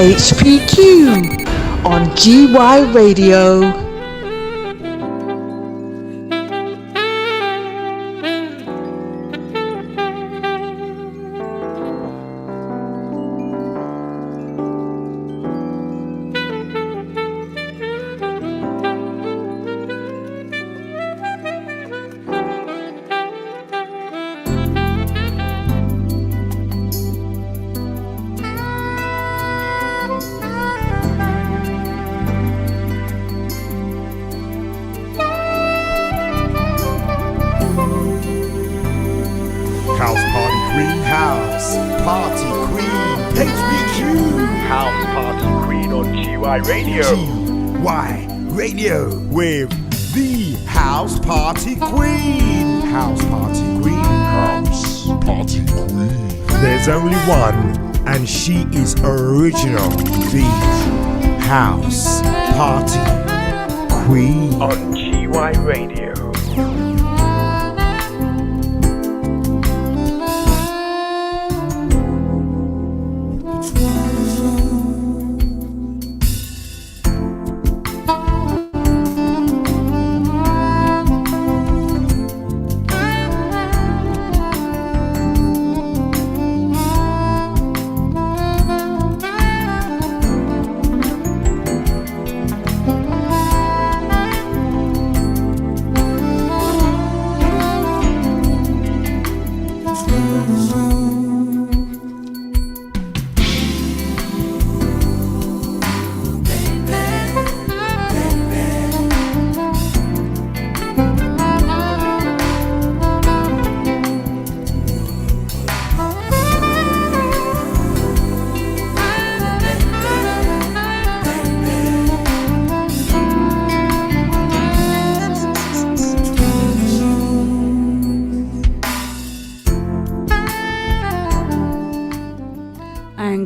HPQ on GY Radio. With the House Party Queen. House Party Queen. House Party Queen. There's only one, and she is original. The House Party Queen. On GY Radio.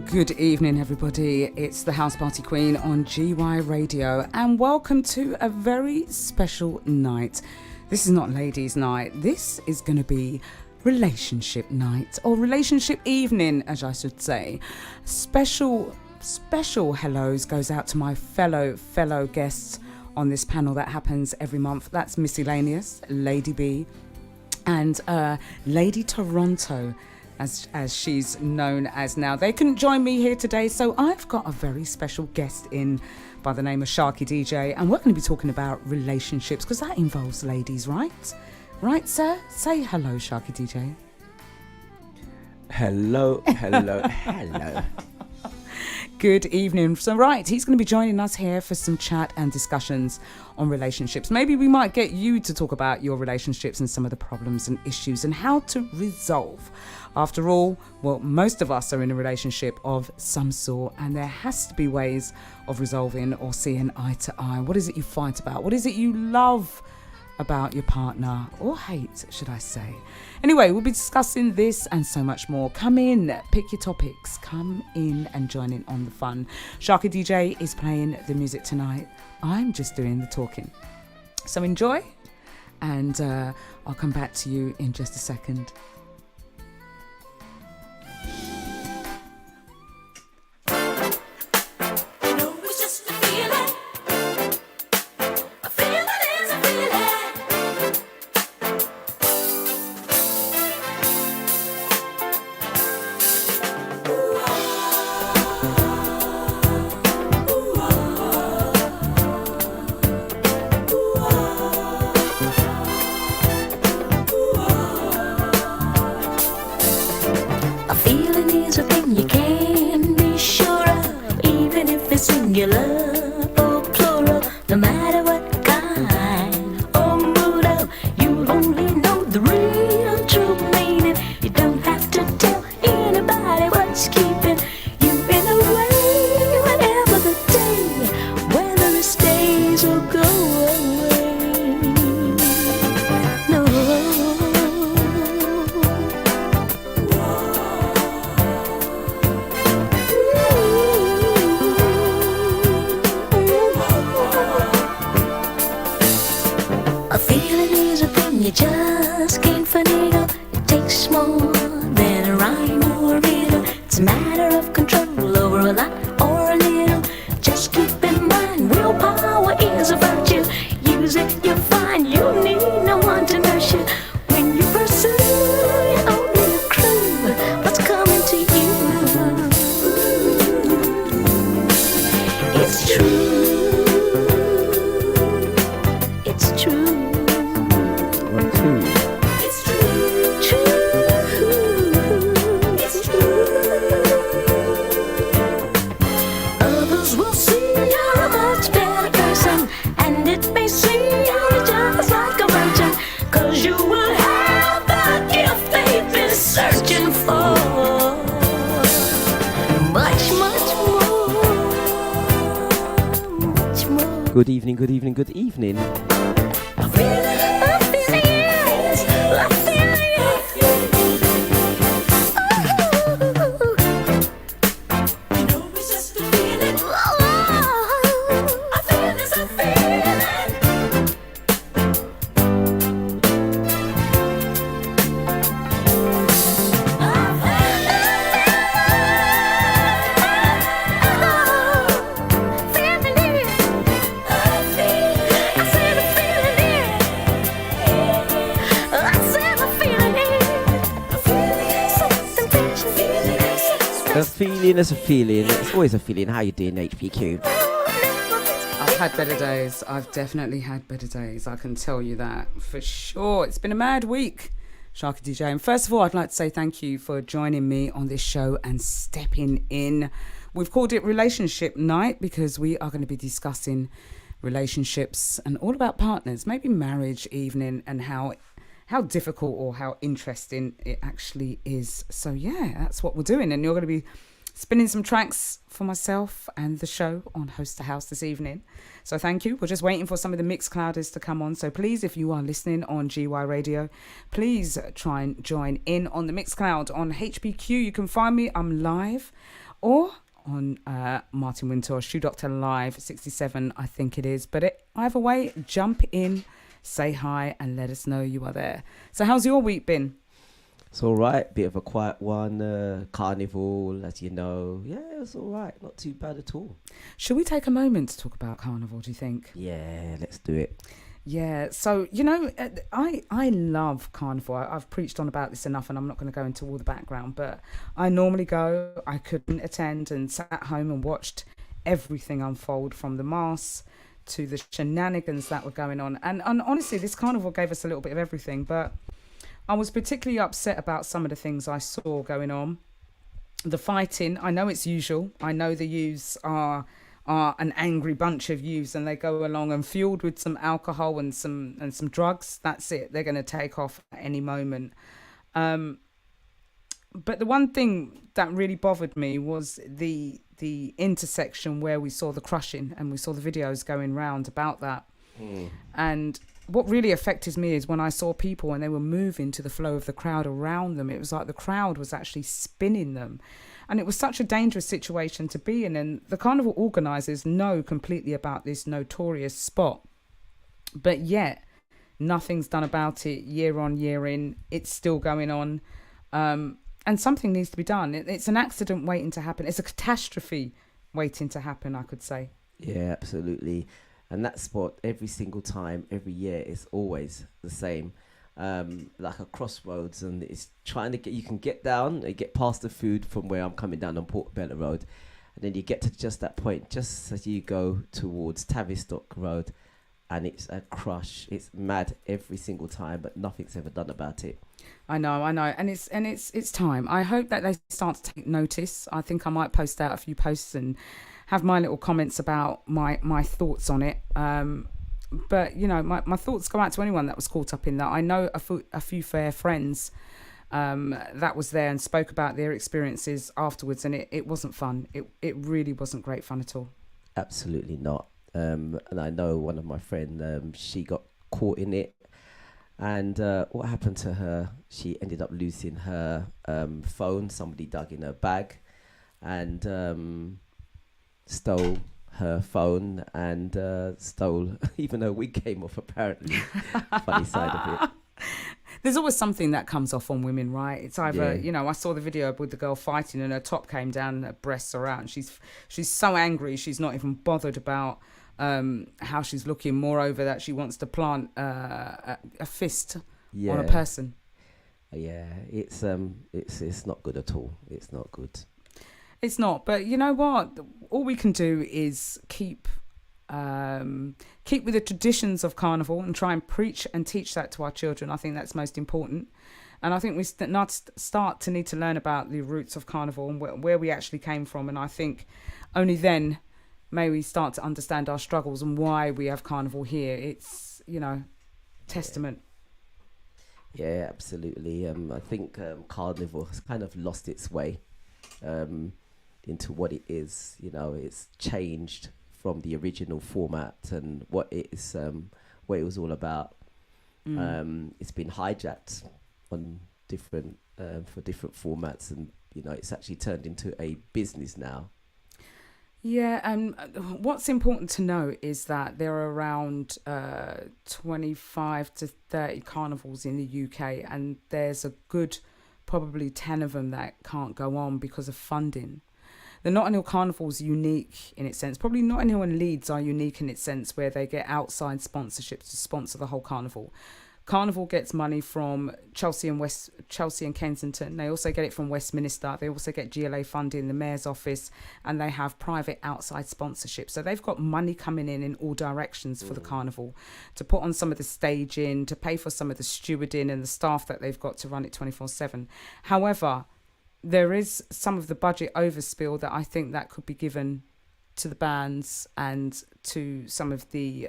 Good evening, everybody. It's the House Party Queen on GY Radio, and welcome to a very special night. This is not ladies' night. This is going to be relationship night, or relationship evening, as I should say. Special hellos goes out to my fellow guests on this panel that happens every month. That's Miscellaneous, Lady B, and Lady Toronto, as she's known as now. They couldn't join me here today, so I've got a very special guest in by the name of Sharky DJ, and we're going to be talking about relationships, because that involves ladies, right? Right, sir? Say hello, Sharky DJ. Hello. Good evening. So, right, he's going to be joining us here for some chat and discussions on relationships. Maybe we might get you to talk about your relationships and some of the problems and issues and how to resolve. After all, well, most of us are in a relationship of some sort, and there has to be ways of resolving or seeing eye to eye. What is it you fight about? What is it you love about your partner, or hate, should I say? Anyway, we'll be discussing this and so much more. Come in, pick your topics, come in and join in on the fun. Sharky DJ is playing the music tonight. I'm just doing the talking. So enjoy, and I'll come back to you in just a second. It's a matter of control over a lot or treat you just like a virgin, 'cause you will have the gift they've been searching for. Much, much more. Much more. Good evening, good evening, good evening. I feel it. I feel it. You know it's just a feeling. I feel this, I feel A feeling is a feeling. It's always a feeling. How you doing, HPQ? I've had better days. I've definitely had better days. I can tell you that for sure. It's been a mad week, Sharky DJ. And first of all, I'd like to say thank you for joining me on this show and stepping in. We've called it Relationship Night because we are going to be discussing relationships and all about partners, maybe marriage evening, and how difficult or how interesting it actually is. So yeah, that's what we're doing. And you're going to be spinning some tracks for myself and the show on Host to House this evening. So thank you. We're just waiting for some of the Mixclouders to come on. So please, if you are listening on GY Radio, please try and join in on the Mixcloud on HPQ. You can find me, I'm live, or on Martin Wintour, Shoe Doctor Live 67, I think it is. But either way, jump in, say hi, and let us know you are there. So how's your week been? It's all right. Bit of a quiet one. Carnival, as you know. Yeah, it's all right. Not too bad at all. Should we take a moment to talk about Carnival, do you think? Yeah, let's do it. Yeah, so, you know, I love Carnival. I've preached on about this enough and I'm not going to go into all the background, but I normally go. I couldn't attend and sat home and watched everything unfold from the mass to the shenanigans that were going on. And honestly, this Carnival gave us a little bit of everything, but I was particularly upset about some of the things I saw going on. The fighting, I know it's usual. I know the youths are an angry bunch of youths and they go along and fueled with some alcohol and some drugs. That's it. They're going to take off at any moment. But the one thing that really bothered me was the intersection where we saw the crushing and we saw the videos going round about that. And what really affected me is when I saw people and they were moving to the flow of the crowd around them. It was like the crowd was actually spinning them. And it was such a dangerous situation to be in. And the Carnival organisers know completely about this notorious spot. But yet, nothing's done about it year on, year in. It's still going on. And something needs to be done. It's an accident waiting to happen. It's a catastrophe waiting to happen, I could say. Yeah, absolutely. And that spot, every single time, every year, is always the same. Like a crossroads, and it's trying to get, you can get down and get past the food from where I'm coming down on Portobello Road. And then you get to just that point, just as you go towards Tavistock Road. And it's a crush. It's mad every single time, but nothing's ever done about it. I know, and it's time. I hope that they start to take notice. I think I might post out a few posts and have my little comments about my thoughts on it. But you know, my thoughts go out to anyone that was caught up in that. I know a few fair friends that was there and spoke about their experiences afterwards, and it wasn't fun. It really wasn't great fun at all. Absolutely not. And I know one of my friends, she got caught in it. And what happened to her? She ended up losing her phone. Somebody dug in her bag and stole her phone and stole even her wig came off, apparently. Funny side of it. There's always something that comes off on women, right? It's either, you know, I saw the video with the girl fighting and her top came down and her breasts are out. And she's so angry, she's not even bothered about how she's looking. Moreover, that she wants to plant a fist on a person. Yeah, it's not good at all. It's not good. It's not, but you know what? All we can do is keep with the traditions of Carnival and try and preach and teach that to our children. I think that's most important. And I think we start to need to learn about the roots of Carnival and where we actually came from. And I think only then may we start to understand our struggles and why we have carnival here. It's, testament. Yeah, absolutely. I think carnival has kind of lost its way into what it is. It's changed from the original format and what it is, what it was all about. It's been hijacked on different for different formats, and it's actually turned into a business now. Yeah, and what's important to know is that there are around 25 to 30 carnivals in the UK, and there's a good probably 10 of them that can't go on because of funding. The Notting Hill Carnival is unique in its sense. Probably Notting Hill and Leeds are unique in its sense, where they get outside sponsorships to sponsor the whole carnival. Carnival gets money from Chelsea and Kensington. They also get it from Westminster. They also get GLA funding, the Mayor's Office, and they have private outside sponsorship. So they've got money coming in all directions for the Carnival, to put on some of the staging, to pay for some of the stewarding and the staff that they've got to run it 24/7. However, there is some of the budget overspill that I think that could be given to the bands and to some of the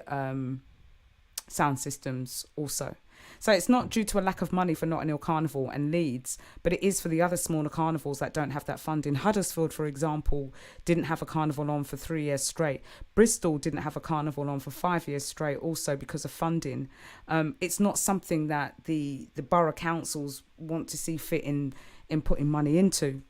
sound systems also. So it's not due to a lack of money for Notting Hill Carnival and Leeds, but it is for the other smaller carnivals that don't have that funding. Huddersfield, for example, didn't have a carnival on for 3 years straight. Bristol didn't have a carnival on for 5 years straight, also because of funding. It's not something that the borough councils want to see fit in putting money into.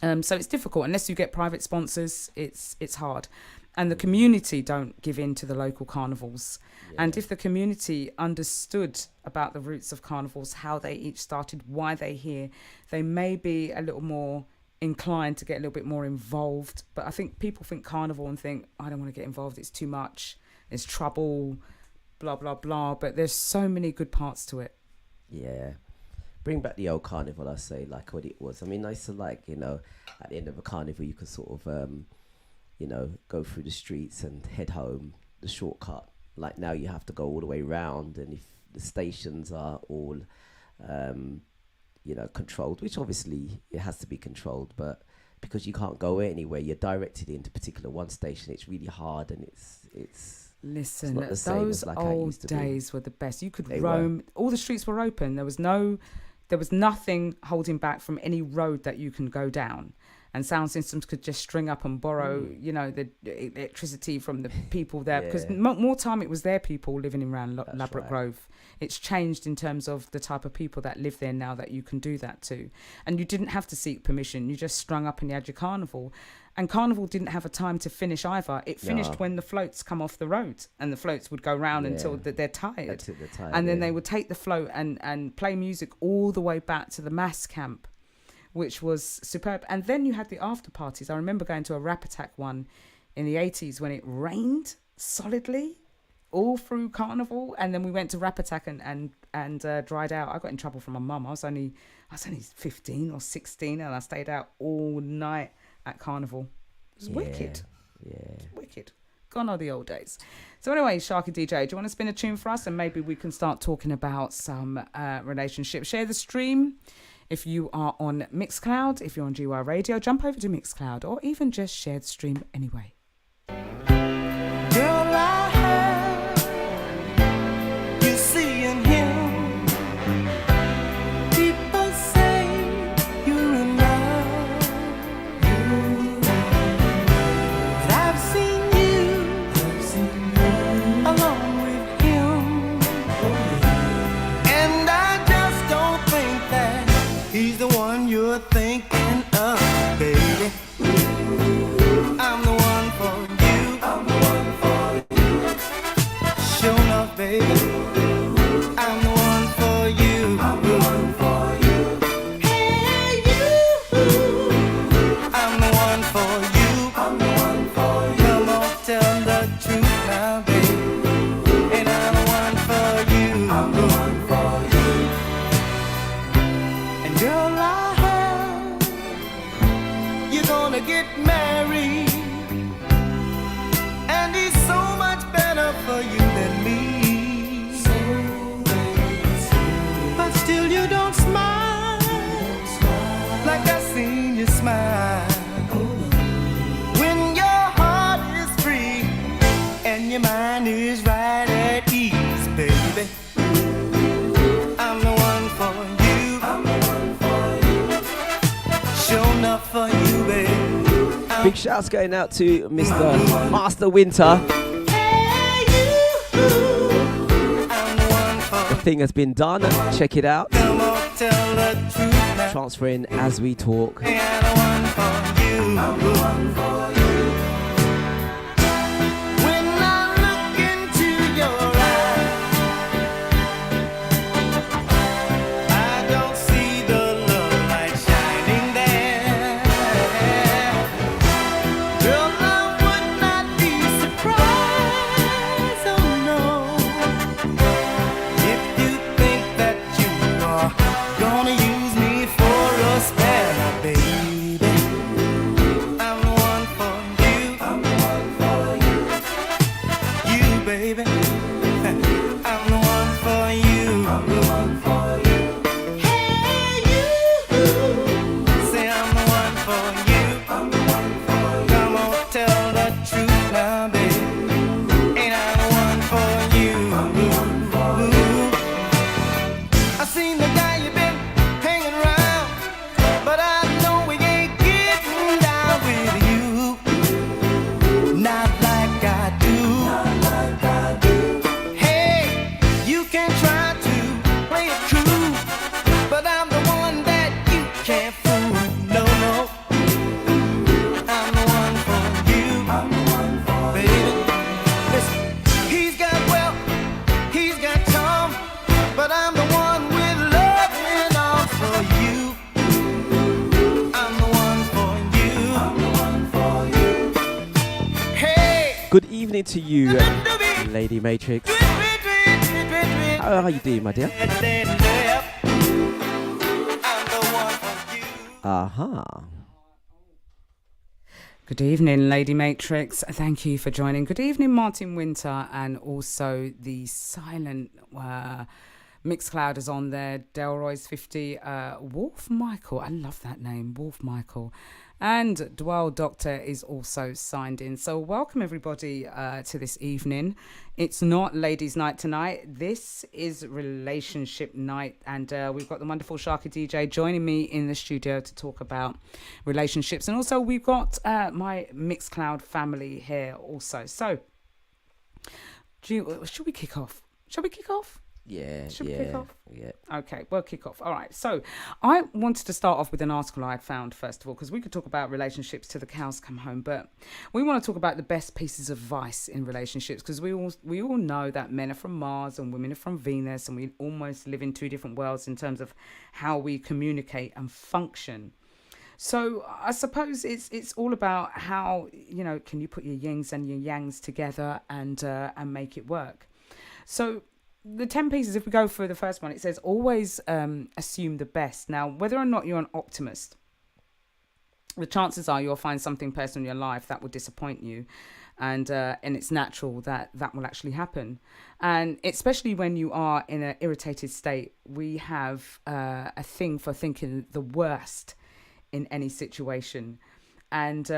So it's difficult. Unless you get private sponsors, it's hard. And the community don't give in to the local carnivals. Yeah. And if the community understood about the roots of carnivals, how they each started, why they're here, they may be a little more inclined to get a little bit more involved. But I think people think carnival and think, I don't want to get involved, it's too much, there's trouble, blah, blah, blah. But there's so many good parts to it. Yeah. Bring back the old carnival, I say, like what it was. I mean, I used to like, at the end of a carnival, you could sort of, go through the streets and head home, the shortcut. Like now you have to go all the way round, and if the stations are all, controlled, which obviously it has to be controlled, but because you can't go anywhere, you're directed into particular one station. It's really hard, and it's Listen, not the same those as like how it old used to days were the best. You could They roam. All the streets were open. There was nothing holding back from any road that you can go down. And sound systems could just string up and borrow, the electricity from the people there. Yeah. Because more time it was their people living around Ladbroke right. Grove. It's changed in terms of the type of people that live there now that you can do that to. And you didn't have to seek permission. You just strung up and you had your carnival. And carnival didn't have a time to finish either. It finished when the floats come off the road, and the floats would go round until they're tired. Until they're tired, and then they would take the float and play music all the way back to the mass camp, which was superb. And then you had the after parties. I remember going to a Rap Attack one in the 80s when it rained solidly all through carnival, and then we went to Rap Attack and dried out. I got in trouble from my mum. I was only 15 or 16, and I stayed out all night at carnival. It was wicked. Yeah. Wicked. Gone are the old days. So anyway, Sharky DJ, do you want to spin a tune for us, and maybe we can start talking about some relationships? Share the stream. If you are on Mixcloud, if you're on GY Radio, jump over to Mixcloud, or even just share the stream anyway. Girl, I heard you seeing him. People say you're in love. But I've seen you along with him. And I just don't think that he's the one you're thinking of, baby. I'm the one for you. I'm the one for you. Sure enough, baby. I'm the one for you. I'm the one for you. Hey, you. I'm the one for you. I'm the one for you. Come on, tell the truth now, baby. And I'm the one for you. I'm the one for you. And girl, I heard you're gonna get married, and he's so much better for you than me. So Big shouts going out to Mr. Master Winter. The thing has been done. Check it out. Transferring as we talk. To you, Lady Matrix. How are you doing, my dear? Good evening, Lady Matrix. Thank you for joining. Good evening, Martin Winter, and also the silent Mixcloud is on there. Delroy's 50. Wolf Michael. I love that name, Wolf Michael. And Dwell Doctor is also signed in. So welcome everybody to this evening. It's not ladies' night tonight. This is relationship night. And we've got the wonderful Sharky DJ joining me in the studio to talk about relationships. And also we've got my Mixcloud family here also. So should we kick off? Shall we kick off? Yeah. Should we kick off? Yeah. Okay, we'll kick off. All right. So I wanted to start off with an article I found, first of all, because we could talk about relationships till the cows come home, but we want to talk about the best pieces of advice in relationships, because we all know that men are from Mars and women are from Venus, and we almost live in two different worlds in terms of how we communicate and function. So I suppose it's all about how, can you put your yins and your yangs together and make it work. So the 10 pieces, if we go for the first one, it says always assume the best. Now, whether or not you're an optimist, the chances are you'll find something personal in your life that will disappoint you. And it's natural that will actually happen. And especially when you are in an irritated state, we have a thing for thinking the worst in any situation. And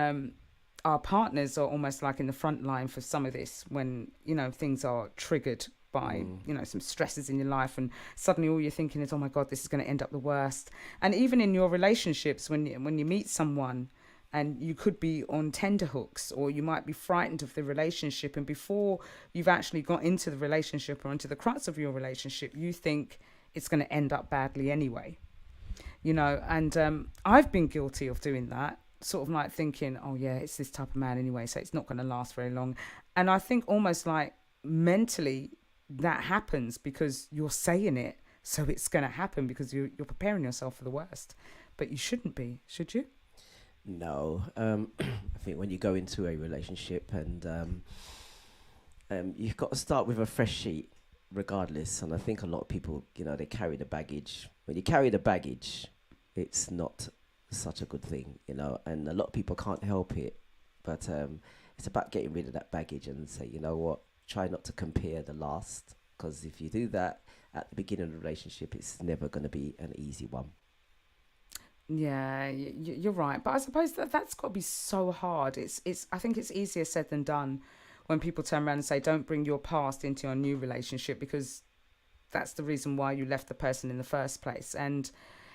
our partners are almost like in the front line for some of this when, things are triggered by some stresses in your life, and suddenly all you're thinking is, oh my god, this is going to end up the worst. And even in your relationships, when you meet someone and you could be on tenterhooks, or you might be frightened of the relationship, and before you've actually got into the relationship or into the crux of your relationship, you think it's going to end up badly anyway, and I've been guilty of doing that, sort of like thinking, oh yeah, it's this type of man anyway, so it's not going to last very long. And I think almost like mentally that happens because you're saying it, so it's going to happen because you're preparing yourself for the worst. But you shouldn't be, should you? No. I think when you go into a relationship and you've got to start with a fresh sheet regardless. And I think a lot of people, they carry the baggage. When you carry the baggage, it's not such a good thing, and a lot of people can't help it. But it's about getting rid of that baggage and say, you know what, try not to compare the last, because if you do that at the beginning of the relationship, it's never going to be an easy one. Yeah, you're right. But I suppose that's got to be so hard. I think it's easier said than done when people turn around and say, don't bring your past into your new relationship, because that's the reason why you left the person in the first place. And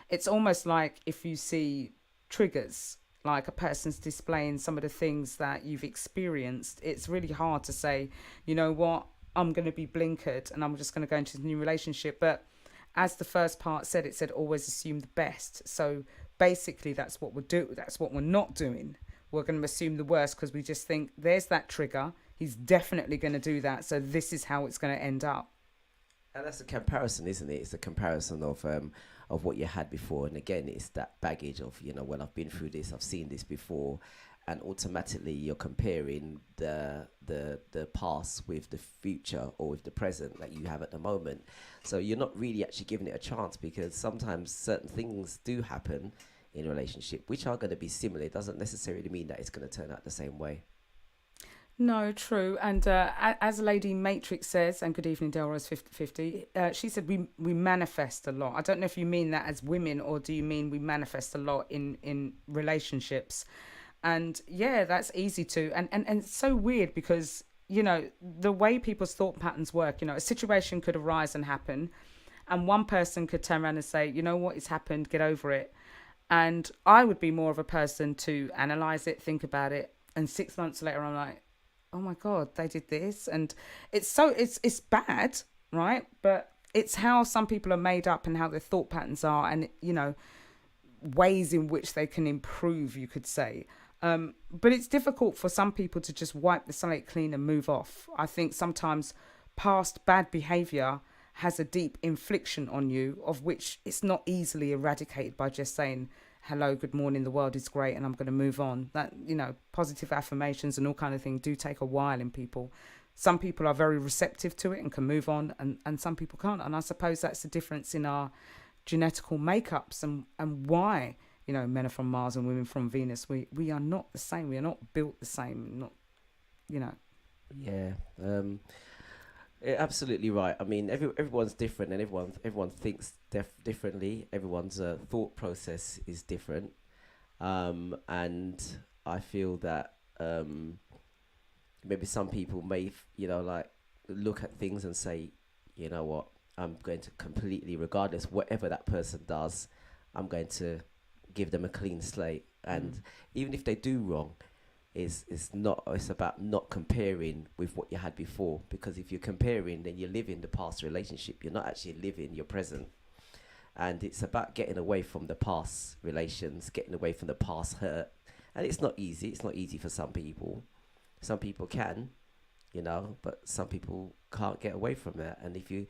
it's almost like if you see triggers, like a person's displaying some of the things that you've experienced, it's really hard to say, you know what, I'm going to be blinkered and I'm just going to go into the new relationship. But as the first part said, it said always assume the best. So basically that's what we're doing. That's what we're not doing. We're going to assume the worst because we just think there's that trigger. He's definitely going to do that. So this is how it's going to end up. And that's a comparison, isn't it? It's a comparison of what you had before. And again, it's that baggage of, you know, well, I've been through this, I've seen this before. And automatically you're comparing the past with the future or with the present that you have at the moment. So you're not really actually giving it a chance, because sometimes certain things do happen in a relationship which are going to be similar. It doesn't necessarily mean that it's going to turn out the same way. No, true. And as Lady Matrix says, and good evening, Delrose 5050, she said we manifest a lot. I don't know if you mean that as women, or do you mean we manifest a lot in relationships? And yeah, that's easy to. And it's so weird because, you know, the way people's thought patterns work, you know, a situation could arise and happen, and one person could turn around and say, you know what, it's happened, get over it. And I would be more of a person to analyze it, think about it. And 6 months later, I'm like, oh my God, they did this. And it's bad, right? But it's how some people are made up and how their thought patterns are, and, you know, ways in which they can improve, you could say. But it's difficult for some people to just wipe the slate clean and move off. I think sometimes past bad behavior has a deep infliction on you, of which it's not easily eradicated by just saying, hello, good morning, the world is great, and I'm going to move on. That, you know, positive affirmations and all kind of thing do take a while in people. Some people are very receptive to it and can move on, and some people can't. And I suppose that's the difference in our genetical makeups and why, you know, men are from Mars and women from Venus. We are not the same. We are not built the same. Not, you know. Yeah. Absolutely right. I mean, everyone's different, and everyone thinks differently. Everyone's thought process is different, and I feel that maybe some people may, you know, like look at things and say, you know what, I'm going to completely, regardless whatever that person does, I'm going to give them a clean slate, and even if they do wrong, it's about not comparing with what you had before, because if you're comparing, then you're living the past relationship. You're not actually living your present. And it's about getting away from the past relations, getting away from the past hurt. And it's not easy. It's not easy for some people. Some people can, you know, but some people can't get away from that. And if you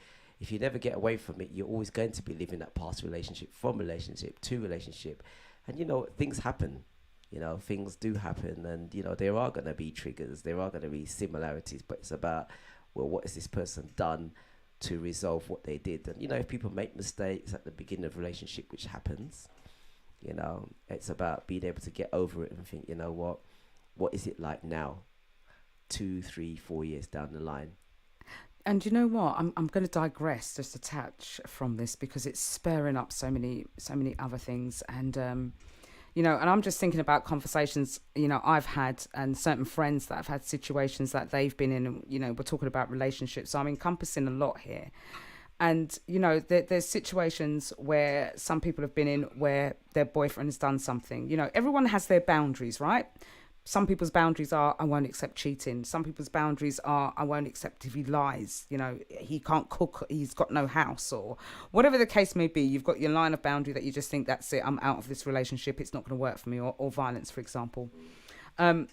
never get away from it, you're always going to be living that past relationship, from relationship to relationship. And, you know, things happen. You know, things do happen, and, you know, there are going to be triggers, there are going to be similarities, but it's about, well, what has this person done to resolve what they did? And, you know, if people make mistakes at the beginning of a relationship, which happens, you know, it's about being able to get over it and think, you know what is it like now, 2, 3, 4 years down the line? And you know what? I'm going to digress just a touch from this, because it's spurring up so many other things. And you know, and I'm just thinking about conversations, you know, I've had, and certain friends that have had situations that they've been in. And, you know, we're talking about relationships, so I'm encompassing a lot here. And, you know, there's situations where some people have been in where their boyfriend has done something. You know, everyone has their boundaries, right? Some people's boundaries are, I won't accept cheating. Some people's boundaries are, I won't accept if he lies. You know, he can't cook, he's got no house, or whatever the case may be. You've got your line of boundary that you just think, that's it, I'm out of this relationship, it's not going to work for me, or violence, for example. And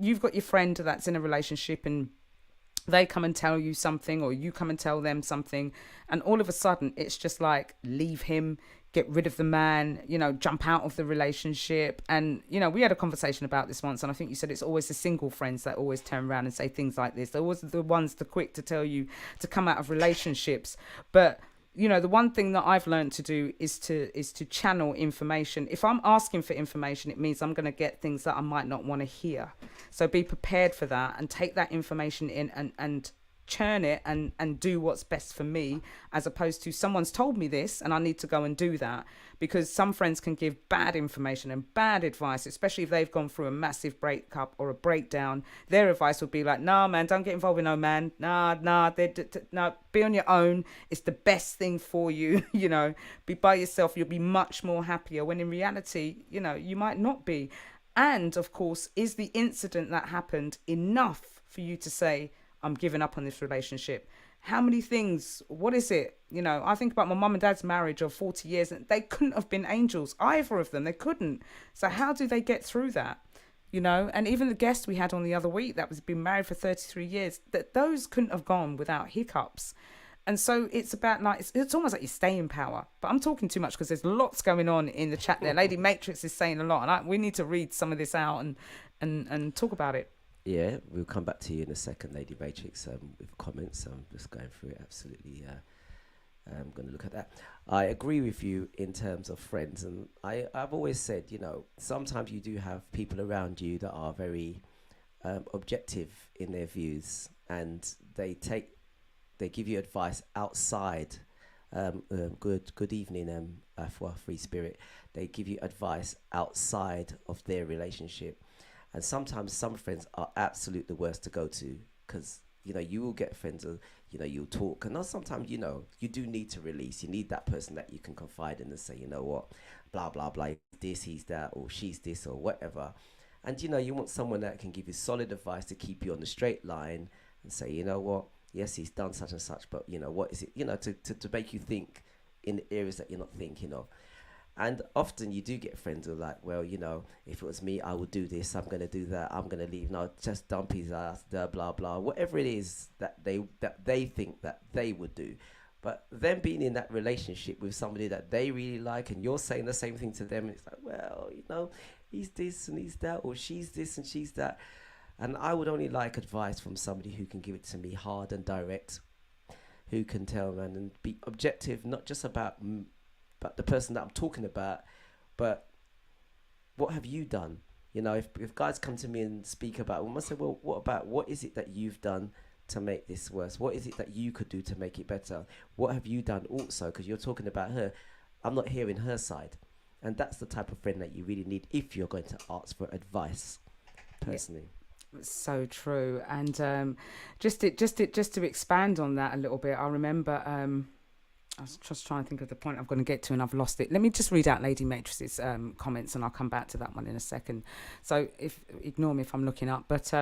you've got your friend that's in a relationship, and they come and tell you something, or you come and tell them something, and all of a sudden it's just like, leave him, get rid of the man, you know, jump out of the relationship. And, you know, we had a conversation about this once, and I think you said it's always the single friends that always turn around and say things like this. They're always the ones the quick to tell you to come out of relationships. But, you know, the one thing that I've learned to do is to channel information. If I'm asking for information, it means I'm going to get things that I might not want to hear. So be prepared for that, and take that information in and churn it and do what's best for me, as opposed to someone's told me this and I need to go and do that. Because some friends can give bad information and bad advice, especially if they've gone through a massive breakup or a breakdown. Their advice would be like, nah, man, don't get involved with no man. Nah, be on your own. It's the best thing for you. You know, be by yourself. You'll be much more happier, when in reality, you know, you might not be. And of course, is the incident that happened enough for you to say, I'm giving up on this relationship? How many things, what is it? You know, I think about my mum and dad's marriage of 40 years, and they couldn't have been angels, either of them. They couldn't. So how do they get through that? You know, and even the guest we had on the other week that was been married for 33 years, that those couldn't have gone without hiccups. And so it's about like, it's almost like your staying power. But I'm talking too much because there's lots going on in the chat there. Lady Matrix is saying a lot, and we need to read some of this out and talk about it. Yeah, we'll come back to you in a second, Lady Matrix, with comments. I'm just going through it. Absolutely, I'm going to look at that. I agree with you in terms of friends, and I've always said, you know, sometimes you do have people around you that are very objective in their views, and they give you advice outside. Good evening, Afwa Free Spirit. They give you advice outside of their relationship. And sometimes some friends are absolute the worst to go to, because, you know, you will get friends who, you know, you'll talk. And sometimes, you know, you do need to release. You need that person that you can confide in and say, you know what, blah, blah, blah, this, he's that, or she's this, or whatever. And, you know, you want someone that can give you solid advice to keep you on the straight line and say, you know what, yes, he's done such and such, but, you know, what is it, you know, to make you think in the areas that you're not thinking of. And often you do get friends who are like, well, you know, if it was me, I would do this, I'm going to do that, I'm going to leave, no, just dump his ass, blah, blah, whatever it is that they think that they would do. But them being in that relationship with somebody that they really like, and you're saying the same thing to them, it's like, well, you know, he's this and he's that, or she's this and she's that. And I would only like advice from somebody who can give it to me hard and direct, who can tell me and be objective, not just about the person that I'm talking about, but what have you done? You know, if guys come to me and speak about, we must say, well, what is it that you've done to make this worse? What is it that you could do to make it better? What have you done also? Because you're talking about her. I'm not hearing her side. And that's the type of friend that you really need if you're going to ask for advice, personally. Yeah. So true. And just to expand on that a little bit, I remember I was just trying to think of the point I'm going to get to, and I've lost it. Let me just read out Lady Matrix's comments, and I'll come back to that one in a second. So ignore me if I'm looking up. But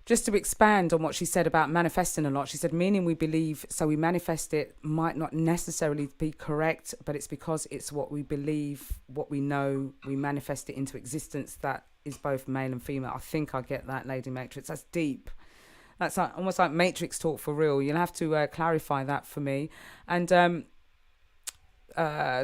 just to expand on what she said about manifesting a lot, she said, meaning we believe, so we manifest it might not necessarily be correct, but it's because it's what we believe, what we know, we manifest it into existence. That is both male and female. I think I get that, Lady Matrix. That's deep. That's like, almost like Matrix talk for real. You'll have to clarify that for me. And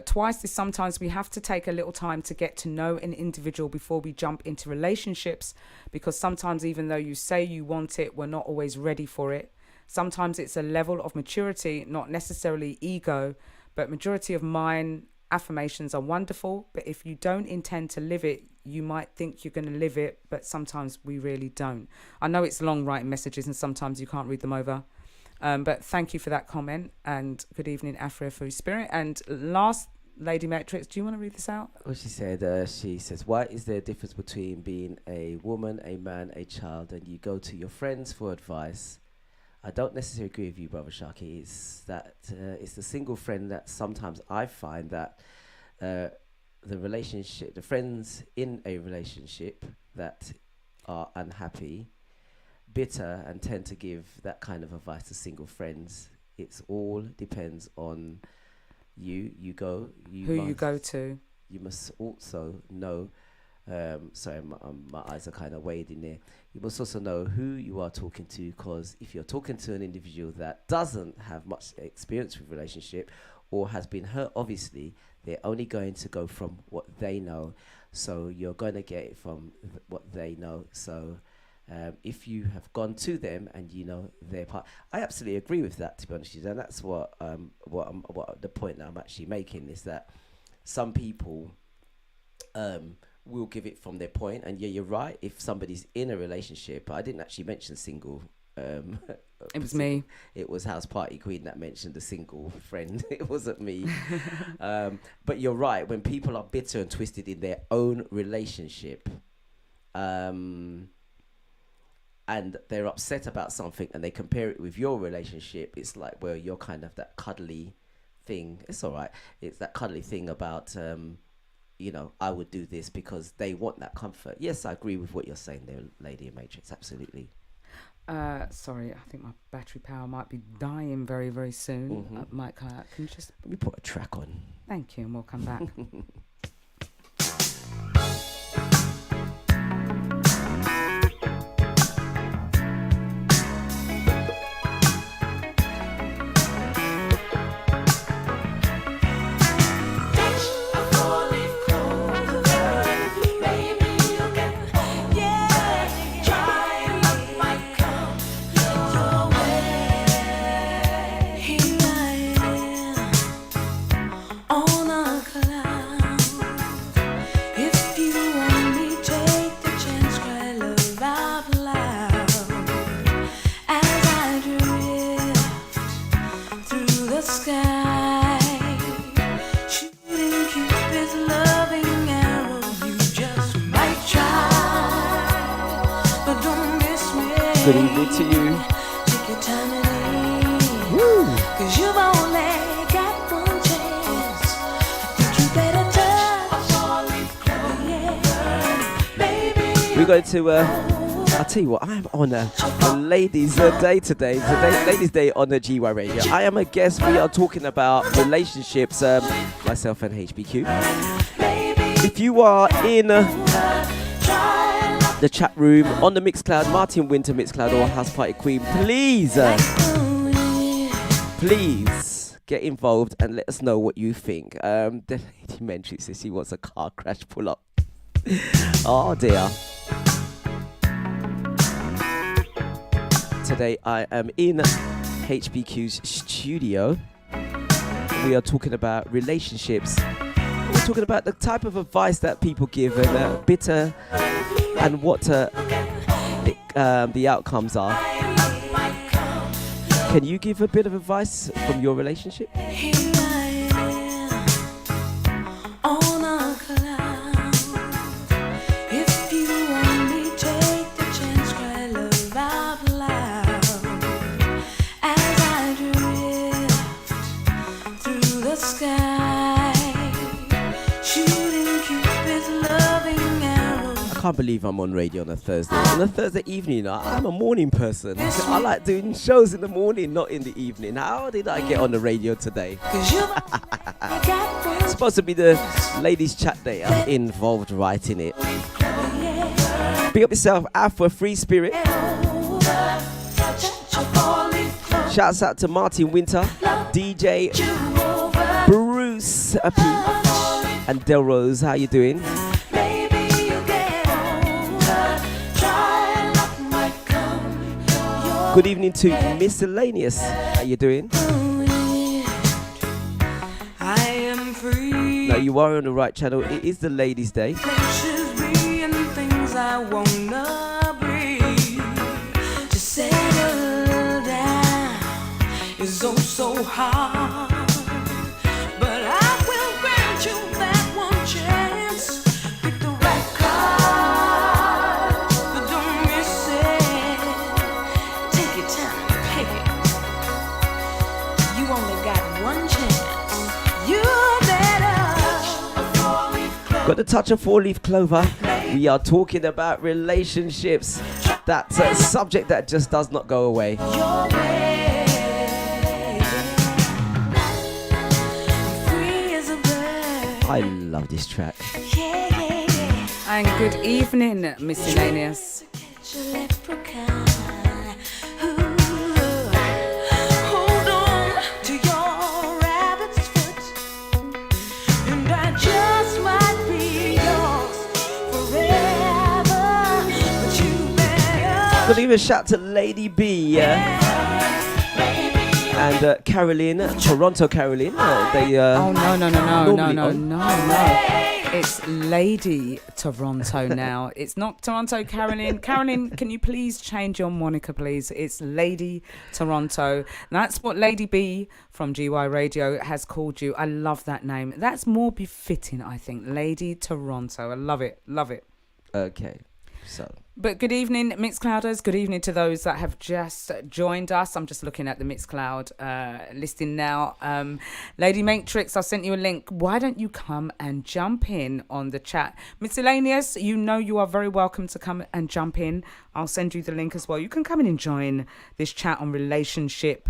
twice is sometimes we have to take a little time to get to know an individual before we jump into relationships, because sometimes even though you say you want it, we're not always ready for it. Sometimes it's a level of maturity, not necessarily ego, but majority of mine. Affirmations are wonderful, but if you don't intend to live it, you might think you're going to live it, but sometimes we really don't. I know it's long writing messages and sometimes you can't read them over, but thank you for that comment, and good evening, Afro Free Spirit. And last, Lady Matrix, do you want to read this out? Well, she says, why is there a difference between being a woman, a man, a child, and you go to your friends for advice? I don't necessarily agree with you, Brother Sharky. It's that it's the single friend that sometimes I find that the friends in a relationship that are unhappy, bitter, and tend to give that kind of advice to single friends. It's all depends on you. You go to. You must also know. Sorry, my eyes are kind of wading there. You must also know who you are talking to, because if you're talking to an individual that doesn't have much experience with relationship or has been hurt, obviously, they're only going to go from what they know. So you're going to get it from what they know. So if you have gone to them and you know their part, I absolutely agree with that, to be honest with you. And that's what the point that I'm actually making is that some people will give it from their point, and yeah, you're right. If somebody's in a relationship, I didn't actually mention single. It was me. It was House Party Queen that mentioned the single friend. It wasn't me. But you're right. When people are bitter and twisted in their own relationship, and they're upset about something, and they compare it with your relationship, it's like, well, you're kind of that cuddly thing. It's all right. It's that cuddly thing about I would do this because they want that comfort. Yes, I agree with what you're saying there, Lady Matrix. Absolutely. Sorry, I think my battery power might be dying very, very soon. Mike, can you just... Let me put a track on. Thank you, and we'll come back. Good evening to you. Woo. We're going to, I'll tell you what, I'm on a ladies' day today. Ladies' day on the GY Radio. I am a guest. We are talking about relationships, myself and HPQ. If you are in the chat room on the Mixcloud, Martin Winter Mixcloud or House Party Queen, please get involved and let us know what you think. The lady mentioned says she wants a car crash pull up. Oh dear. Today I am in HPQ's studio. We are talking about relationships. We're talking about the type of advice that people give and bitter and what the outcomes are. Can you give a bit of advice from your relationship? I can't believe I'm on radio on a Thursday. On a Thursday evening, I'm a morning person. I like doing shows in the morning, not in the evening. How did I get on the radio today? It's supposed to be the ladies' chat day. I'm involved right in it. Big up yourself, Alpha Free Spirit. Shouts out to Martin Winter, DJ Bruce P, and Delrose. How you doing? Good evening to Miscellaneous. How you doing? I am free. Now you are on the right channel. It is the Ladies' Day. Things I wanna breathe. To settle down is oh so hard. But I will grant you that one chance. Pick the right card. But don't miss it. Take your time and pick it. You only got one chance. You better. Got a touch of four-leaf clover. We are talking about relationships. That's a subject that just does not go away. Your way. Free as a bird. I love this track. Yeah, yeah, yeah. And good evening, Miscellaneous. Catch a leprechaun. Ooh. Hold on to your rabbit's foot, and I just might be yours forever. But you better. Good evening, shout to Lady B and Caroline, Toronto Caroline. They Oh, no. normally on. It's Lady Toronto now. It's not Toronto Caroline. Caroline, can you please change your moniker, please? It's Lady Toronto. That's what Lady B from GY Radio has called you. I love that name. That's more befitting, I think. Lady Toronto. I love it. Love it. Okay. So. But good evening, Mixclouders. Good evening to those that have just joined us. I'm just looking at the Mixcloud listing now. Lady Matrix, I sent you a link. Why don't you come and jump in on the chat? Miscellaneous, you know you are very welcome to come and jump in. I'll send you the link as well. You can come in and join this chat on relationship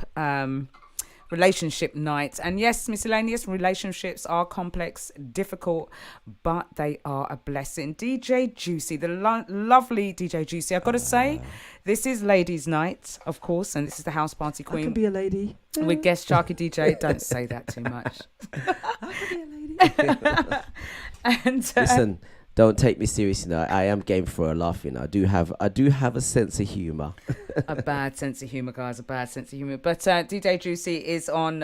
night. And yes, Miscellaneous, relationships are complex, difficult, but they are a blessing. DJ Juicy, the lovely DJ Juicy, I've got to say, this is ladies night, of course, and this is the house party queen. I can be a lady with guest Sharky DJ. Don't say that too much. I can be a lady. And listen, don't take me seriously now. I am game for a laugh, you know. I do have a sense of humour. A bad sense of humour, guys. A bad sense of humour. But DJ Juicy is on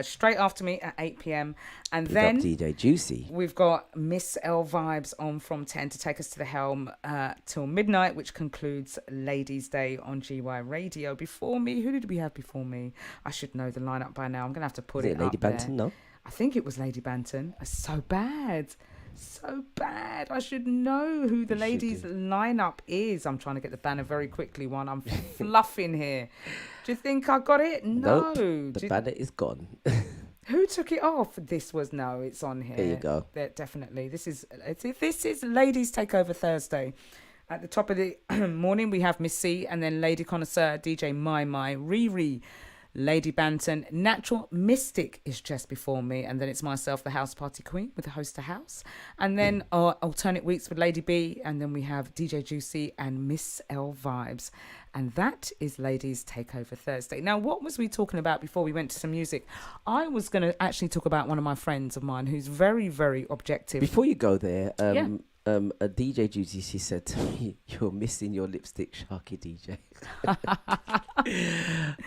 straight after me at 8 p.m. And Big then up DJ Juicy. We've got Miss L Vibes on from 10 to take us to the helm till midnight, which concludes Ladies' Day on GY Radio. Before me, who did we have before me? I should know the lineup by now. I'm going to have to put it up Lady Banton, there. no? I think it was Lady Banton. It's so bad. So bad. I should know who the ladies' lineup is. I'm trying to get the banner very quickly. I'm fluffing here. Do you think I got it? No. Nope, the banner is gone. Who took it off? It's on here. There you go. Definitely. This is Ladies Takeover Thursday. At the top of the morning, we have Miss C, and then Lady Connoisseur, DJ My, Riri, Lady Banton, Natural Mystic is just before me, and then it's myself, the house party queen, with the host of house, and then our alternate weeks with Lady B, and then we have DJ Juicy and Miss L Vibes, and that is Ladies Takeover Thursday. Now, what was we talking about before we went to some music? I was going to actually talk about one of my friends of mine who's very, very objective. Before you go there, Yeah. A DJ Juicy, she said to me, "You're missing your lipstick, Sharky DJ."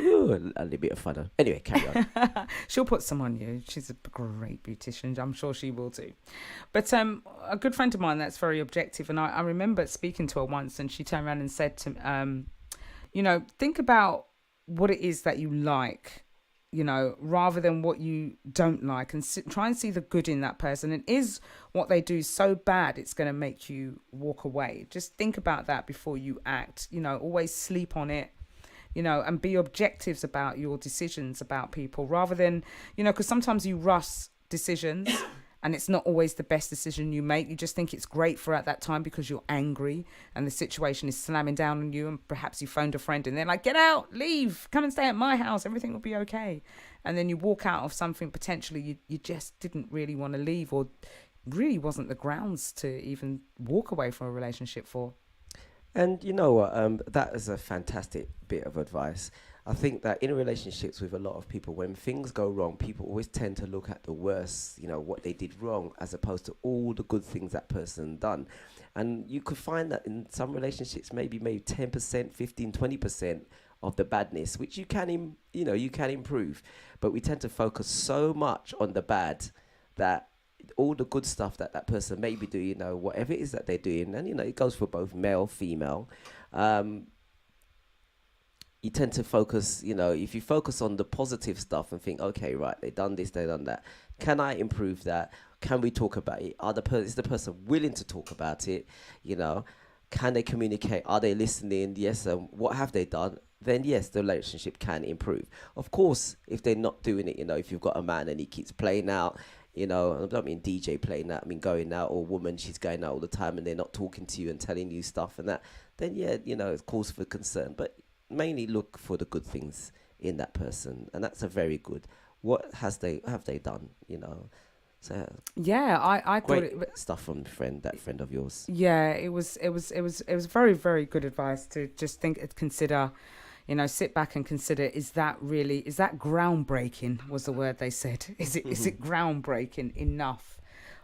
Ooh, a little bit of fun. Anyway, carry on. She'll put some on you. She's a great beautician. I'm sure she will too. But a good friend of mine that's very objective, and I remember speaking to her once, and she turned around and said to think about what it is that you like, rather than what you don't like, and try and see the good in that person. And is what they do so bad it's going to make you walk away? Just think about that before you act. Always sleep on it, and be objectives about your decisions about people, rather than, because sometimes you rush decisions and it's not always the best decision you make. You just think it's great for at that time because you're angry and the situation is slamming down on you, and perhaps you phoned a friend and they're like, "Get out, leave, come and stay at my house, everything will be okay." And then you walk out of something potentially you just didn't really want to leave, or really wasn't the grounds to even walk away from a relationship for. And you know what? That is a fantastic bit of advice. I think that in relationships with a lot of people, when things go wrong, people always tend to look at the worst, what they did wrong, as opposed to all the good things that person done. And you could find that in some relationships, maybe 10%, 15, 20% of the badness, which you can improve. But we tend to focus so much on the bad that all the good stuff that person may be doing, whatever it is that they're doing, and it goes for both male, female. You tend to focus, if you focus on the positive stuff and think, okay, right, they done this, they done that. Can I improve that? Can we talk about it? Is the person willing to talk about it? Can they communicate? Are they listening? Yes. What have they done? Then yes, the relationship can improve. Of course, if they're not doing it, if you've got a man and he keeps playing out, I don't mean DJ playing out, I mean going out, or a woman, she's going out all the time and they're not talking to you and telling you stuff and that, then yeah, it's cause for concern. But mainly look for the good things in that person, and that's a very good. What have they done? So yeah, I great thought it stuff from that friend of yours. Yeah, it was very, very good advice to just consider, sit back and consider, is that groundbreaking was the word they said. Is it groundbreaking enough?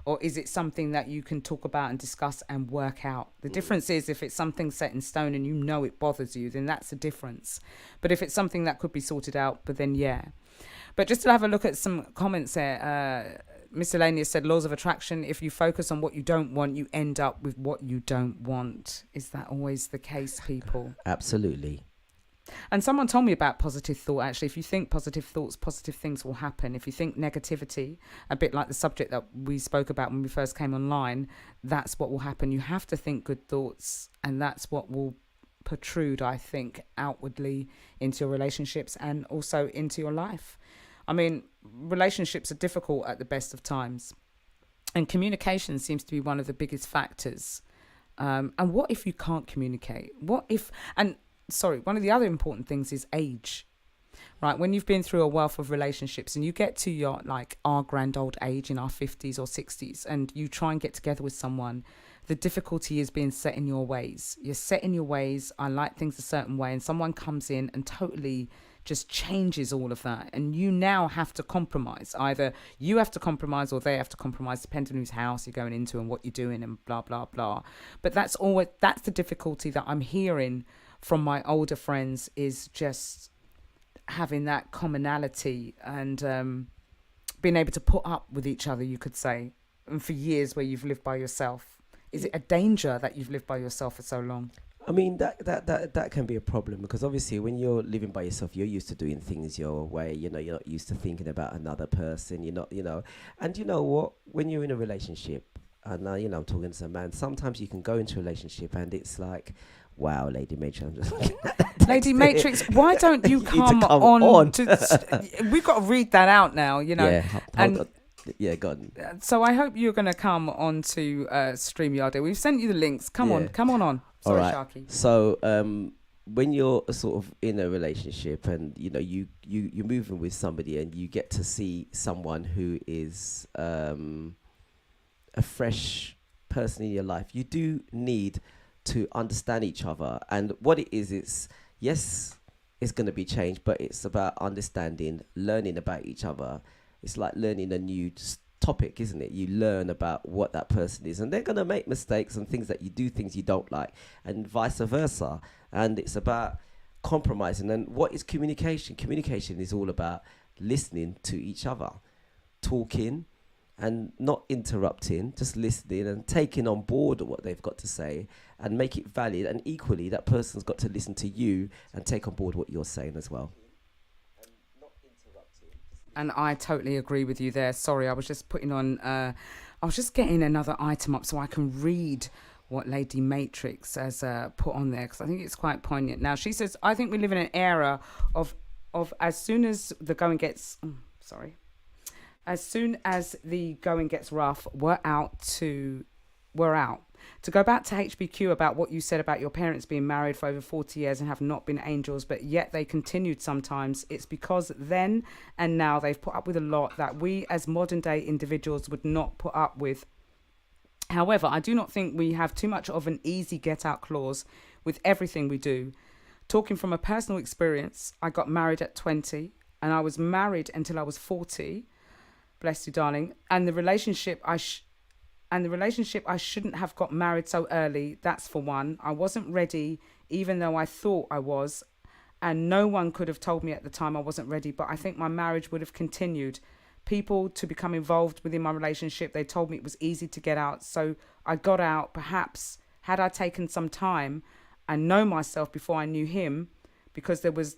Or is it something that you can talk about and discuss and work out? The difference is, if it's something set in stone and it bothers you, then that's a difference. But if it's something that could be sorted out, but then yeah. But just to have a look at some comments there, Miscellaneous said, laws of attraction, if you focus on what you don't want, you end up with what you don't want. Is that always the case, people? Absolutely. And someone told me about positive thought, actually. If you think positive thoughts, positive things will happen. If you think negativity, a bit like the subject that we spoke about when we first came online, that's what will happen. You have to think good thoughts, and that's what will protrude, I think, outwardly into your relationships and also into your life. I mean, relationships are difficult at the best of times, and communication seems to be one of the biggest factors. And what if you can't communicate? One of the other important things is age, right? When you've been through a wealth of relationships and you get to your, like, our grand old age in our 50s or 60s, and you try and get together with someone, the difficulty is being set in your ways. You're set in your ways. I like things a certain way, and someone comes in and totally just changes all of that, and you now have to compromise. Either you have to compromise or they have to compromise, depending on whose house you're going into and what you're doing and blah blah blah. But that's the difficulty that I'm hearing from my older friends, is just having that commonality and being able to put up with each other, you could say, and for years where you've lived by yourself. Is it a danger that you've lived by yourself for so long? I mean, that can be a problem, because obviously when you're living by yourself, you're used to doing things your way. You know, you're not used to thinking about another person. You're not, and you know what? When you're in a relationship, and I'm talking to a man, sometimes you can go into a relationship and it's like, wow, Lady Matrix, I'm just looking at that Lady Matrix, why don't you need come to come on we've got to read that out now, Yeah, and hold on. Yeah, go on. so I hope you're going to come on to StreamYard. We've sent you the links. Come on. Sorry, all right. Sharky. So when you're sort of in a relationship and you're moving with somebody and you get to see someone who is a fresh person in your life, you do need to understand each other. And what it is, it's going to be changed, but it's about understanding, learning about each other. It's like learning a new topic, isn't it? You learn about what that person is, and they're going to make mistakes and things things you don't like, and vice versa. And it's about compromising. And what is communication? Communication is all about listening to each other, talking and not interrupting, just listening and taking on board what they've got to say and make it valid. And equally, that person's got to listen to you and take on board what you're saying as well. And I totally agree with you there. Sorry, I was just putting on, I was just getting another item up so I can read what Lady Matrix has put on there, because I think it's quite poignant. Now, she says, I think we live in an era of as soon as the going gets, as soon as the going gets rough, we're out. To go back to HPQ about what you said about your parents being married for over 40 years and have not been angels, but yet they continued sometimes, it's because then and now they've put up with a lot that we as modern day individuals would not put up with. However, I do not think we have too much of an easy get out clause with everything we do. Talking from a personal experience, I got married at 20 and I was married until I was 40. Bless you, darling. And the relationship I shouldn't have got married so early. That's for one. I wasn't ready, even though I thought I was. And no one could have told me at the time I wasn't ready. But I think my marriage would have continued. People to become involved within my relationship, they told me it was easy to get out. So I got out. Perhaps had I taken some time and know myself before I knew him, because there was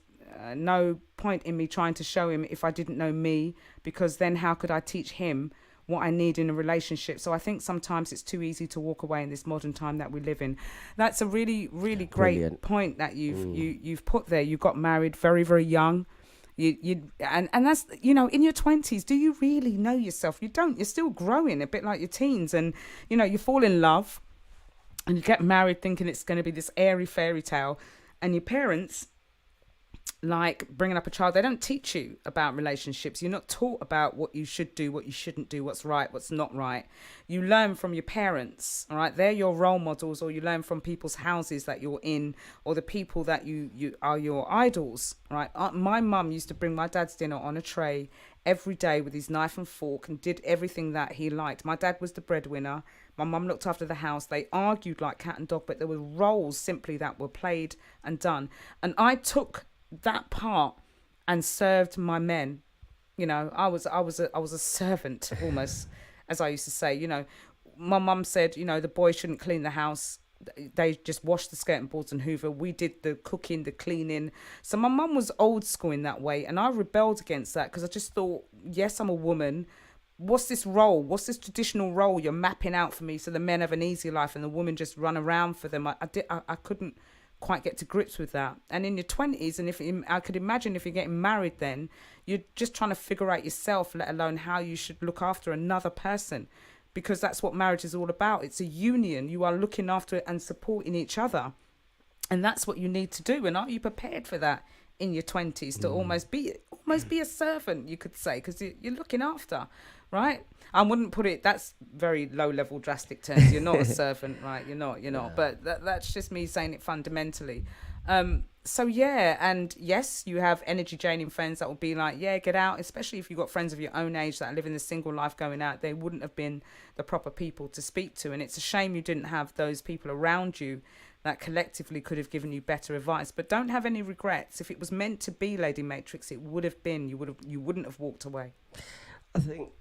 no point in me trying to show him if I didn't know me, because then how could I teach him what I need in a relationship? So I think sometimes it's too easy to walk away in this modern time that we live in. That's a really, really great Brilliant point that you've put there. You got married very, very young. And that's, in your 20s, do you really know yourself? You don't. You're still growing, a bit like your teens, and you fall in love and you get married thinking it's going to be this airy fairy tale, and your parents, like bringing up a child, they don't teach you about relationships. You're not taught about what you should do, what you shouldn't do, what's right, what's not right. You learn from your parents, all right? They're your role models, or you learn from people's houses that you're in, or the people that you are your idols, right? My mum used to bring my dad's dinner on a tray every day with his knife and fork and did everything that he liked. My dad was the breadwinner. My mum looked after the house. They argued like cat and dog, but there were roles simply that were played and done. And I took that part and served my men. I was a servant almost, as I used to say. My mum said, the boy shouldn't clean the house. they just washed the skirting boards and hoover. We did the cooking, the cleaning. So my mum was old school in that way, and I rebelled against that because I just thought, yes, I'm a woman. What's this role? What's this traditional role you're mapping out for me so the men have an easy life and the women just run around for them? I couldn't quite get to grips with that. And in your 20s, and I could imagine if you're getting married then, you're just trying to figure out yourself, let alone how you should look after another person, because that's what marriage is all about. It's a union. You are looking after and supporting each other, and that's what you need to do. And are you prepared for that in your 20s to almost be a servant, you could say, because you're looking after, right? I wouldn't put it, that's very low level drastic terms. You're not a servant, right? You're not. Yeah. But that's just me saying it fundamentally. So yeah, and yes, you have energy draining friends that will be like, yeah, get out, especially if you've got friends of your own age that are living the single life going out. They wouldn't have been the proper people to speak to, and it's a shame you didn't have those people around you that collectively could have given you better advice. But don't have any regrets. If it was meant to be Lady Matrix, it would have been. You wouldn't have walked away. I think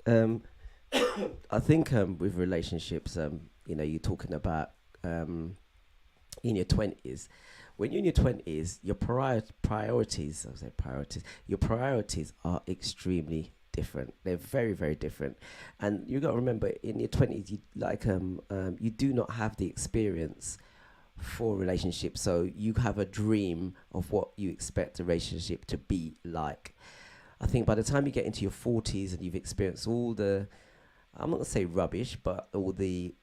with relationships, you're talking about in your 20s. When you're in your 20s, your priorities are extremely different. They're very, very different. And you got to remember, in your 20s, you do not have the experience for relationships. So you have a dream of what you expect a relationship to be like. I think by the time you get into your 40s and you've experienced all the, I'm not going to say rubbish, but all the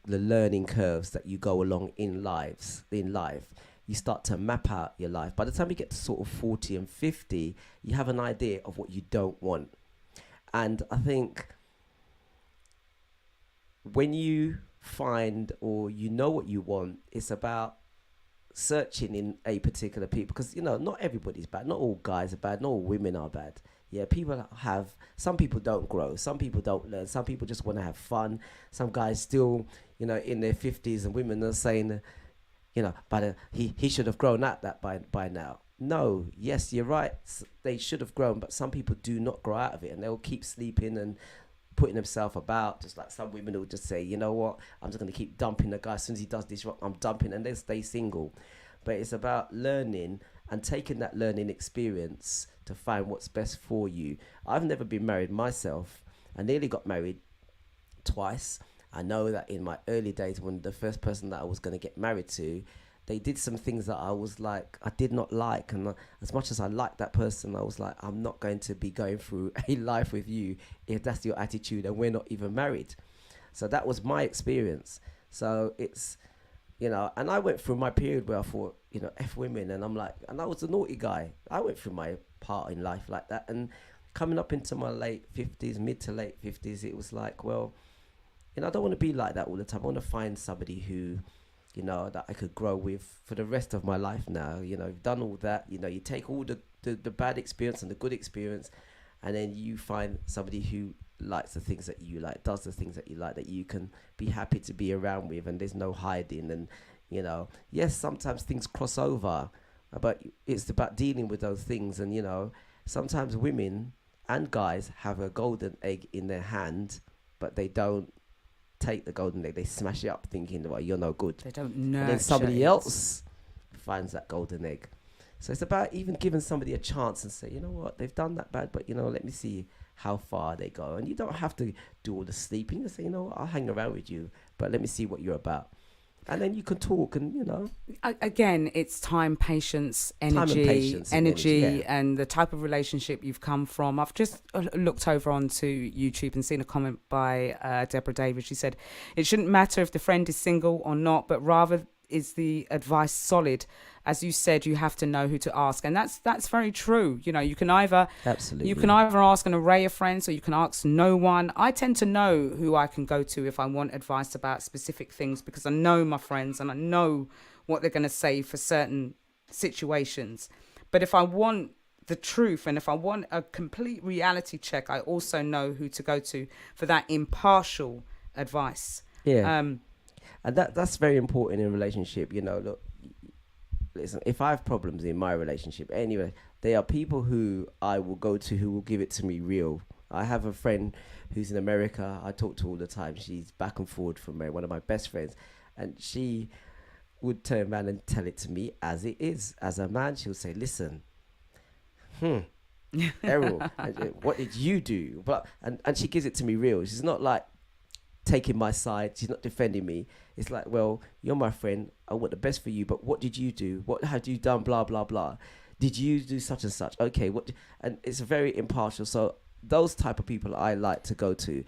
learning curves that you go along in life, you start to map out your life. By the time you get to sort of 40 and 50, you have an idea of what you don't want. And I think when you find or you know what you want, it's about searching in a particular people, because not everybody's bad, not all guys are bad, not all women are bad. Yeah, some people don't grow, some people don't learn, some people just want to have fun. Some guys still in their 50s, and women are saying he should have grown at that by now. No, yes, you're right, they should have grown, but some people do not grow out of it, and they'll keep sleeping and putting themselves about, just like some women will just say, you know what, I'm just going to keep dumping the guy. As soon as he does this wrong, I'm dumping, and they stay single. But it's about learning and taking that learning experience to find what's best for you. I've never been married myself. I nearly got married twice. I know that in my early days, when the first person that I was going to get married to, they did some things that I was like, I did not like. And as much as I liked that person, I was like, I'm not going to be going through a life with you if that's your attitude and we're not even married. So that was my experience. So it's, and I went through my period where I thought, F women. And I'm like, and I was a naughty guy. I went through my part in life like that. And coming up into my mid to late 50s, it was like, well, I don't want to be like that all the time. I want to find somebody who, that I could grow with for the rest of my life now. You've done all that. You take all the bad experience and the good experience, and then you find somebody who likes the things that you like, does the things that you like, that you can be happy to be around with, and there's no hiding. And, yes, sometimes things cross over, but it's about dealing with those things. And, sometimes women and guys have a golden egg in their hand, but they don't take the golden egg, they smash it up thinking, well, you're no good. They don't nurture. And then somebody else finds that golden egg. So it's about even giving somebody a chance and say, you know what, they've done that bad, but let me see how far they go. And you don't have to do all the sleeping. You say, I'll hang around with you, but let me see what you're about. And then you can talk and, Again, it's time, patience, energy, and the type of relationship you've come from. I've just looked over onto YouTube and seen a comment by Deborah Davis. She said, it shouldn't matter if the friend is single or not, but rather is the advice solid. As you said, you have to know who to ask, and that's very true. You can either ask an array of friends, or you can ask no one. I tend to know who I can go to if I want advice about specific things, because I know my friends and I know what they're going to say for certain situations. But if I want the truth and if I want a complete reality check, I also know who to go to for that impartial advice. Yeah. And that's very important in a relationship. Look, listen, if I have problems in my relationship, anyway, there are people who I will go to who will give it to me real. I have a friend who's in America I talk to all the time. She's back and forward from me, one of my best friends. And she would turn around and tell it to me as it is. As a man, she'll say, listen, Errol, what did you do? But and she gives it to me real. She's not like taking my side. She's not defending me. It's like, well, you're my friend. I want the best for you. But what did you do? What had you done? Blah, blah, blah. Did you do such and such? Okay. And it's very impartial. So those type of people I like to go to.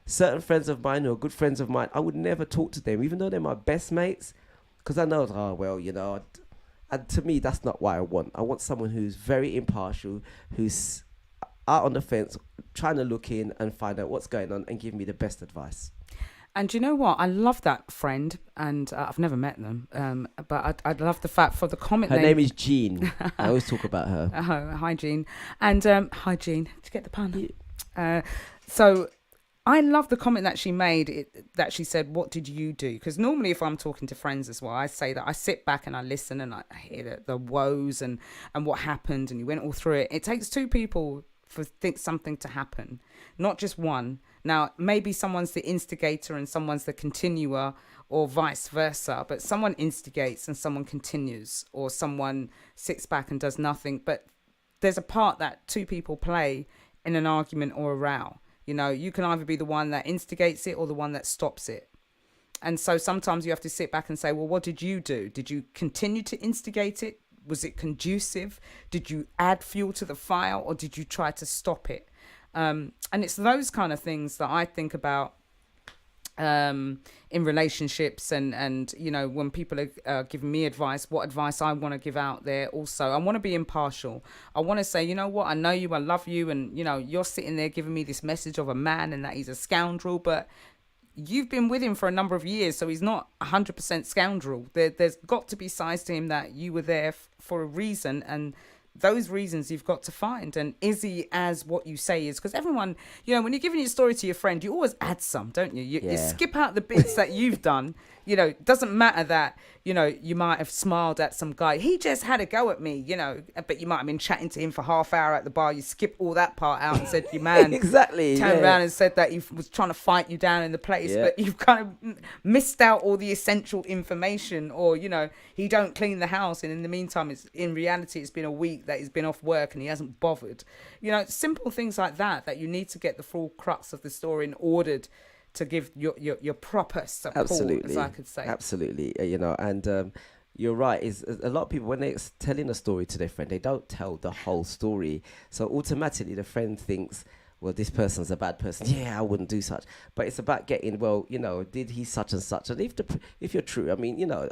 Certain friends of mine who are good friends of mine, I would never talk to them, even though they're my best mates. Because I know, oh, well, you know, and to me, that's not what I want. I want someone who's very impartial, who's out on the fence, trying to look in and find out what's going on and give me the best advice. And you know what? I love that friend, and I've never met them, but I love the fact for the comment. Her name is Jean. I always talk about her. Hi, Jean. And hi, Jean. Did you get the pun? So I love the comment that she made, that she said, what did you do? Because normally if I'm talking to friends as well, I say that I sit back and I listen and I hear the woes and what happened, and you went all through it. It takes two people for something to happen, not just one. Now, maybe someone's the instigator and someone's the continuer, or vice versa, but someone instigates and someone continues, or someone sits back and does nothing. But there's a part that two people play in an argument or a row. You know, you can either be the one that instigates it or the one that stops it. And so sometimes you have to sit back and say, well, what did you do? Did you continue to instigate it? Was it conducive? Did you add fuel to the fire, or did you try to stop it? And it's those kind of things that I think about in relationships, and you know, when people are giving me advice, what advice I want to give out there. Also, I want to be impartial. I want to say, you know what, I know you, I love you, and you know, you're sitting there giving me this message of a man and that he's a scoundrel, but you've been with him for a number of years, so he's not 100% scoundrel. There's got to be sides to him that you were there for a reason, and those reasons you've got to find. And is he as what you say is? Because everyone, you know, when you're giving your story to your friend, you always add some, don't you? You skip out the bits that you've done. You know, it doesn't matter that, you know, you might have smiled at some guy. He just had a go at me, you know, but you might have been chatting to him for half hour at the bar. You skip all that part out and said, your man exactly turned around and said that he was trying to fight you down in the place, but you've kind of missed out all the essential information. Or, you know, he don't clean the house, and in the meantime, in reality, it's been a week that he's been off work and he hasn't bothered. You know, simple things like that you need to get the full crux of the story in order to give your proper support. Absolutely. As I could say. Absolutely. You know, and you're right. Is a lot of people, when they're telling a story to their friend, they don't tell the whole story. So automatically the friend thinks, well, this person's a bad person. Yeah, I wouldn't do such. But it's about getting, well, you know, did he such and such? And if you're true, I mean, you know,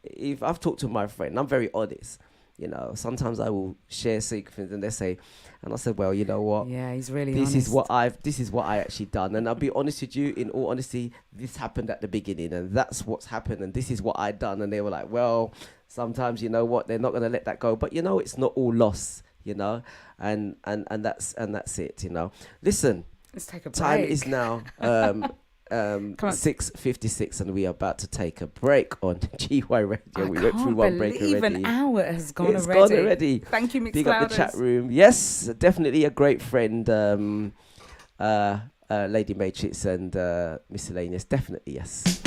if I've talked to my friend, I'm very honest. You know, sometimes I will share secrets and they say, and I said, well, you know what? Yeah, he's really this honest. This is what I actually done. And I'll be honest with you, in all honesty, this happened at the beginning and that's what's happened and this is what I done. And they were like, well, sometimes, you know what, they're not going to let that go. But, you know, it's not all loss, you know, and that's it, you know. Listen, let's take a break. Time is now 6:56 and we are about to take a break on GY Radio. We went through one break already. An hour has gone It's already. gone already. Thank you, Mixclouders. Big up the chat room. Yes, definitely a great friend, Lady Matrix and Miscellaneous. Definitely, yes.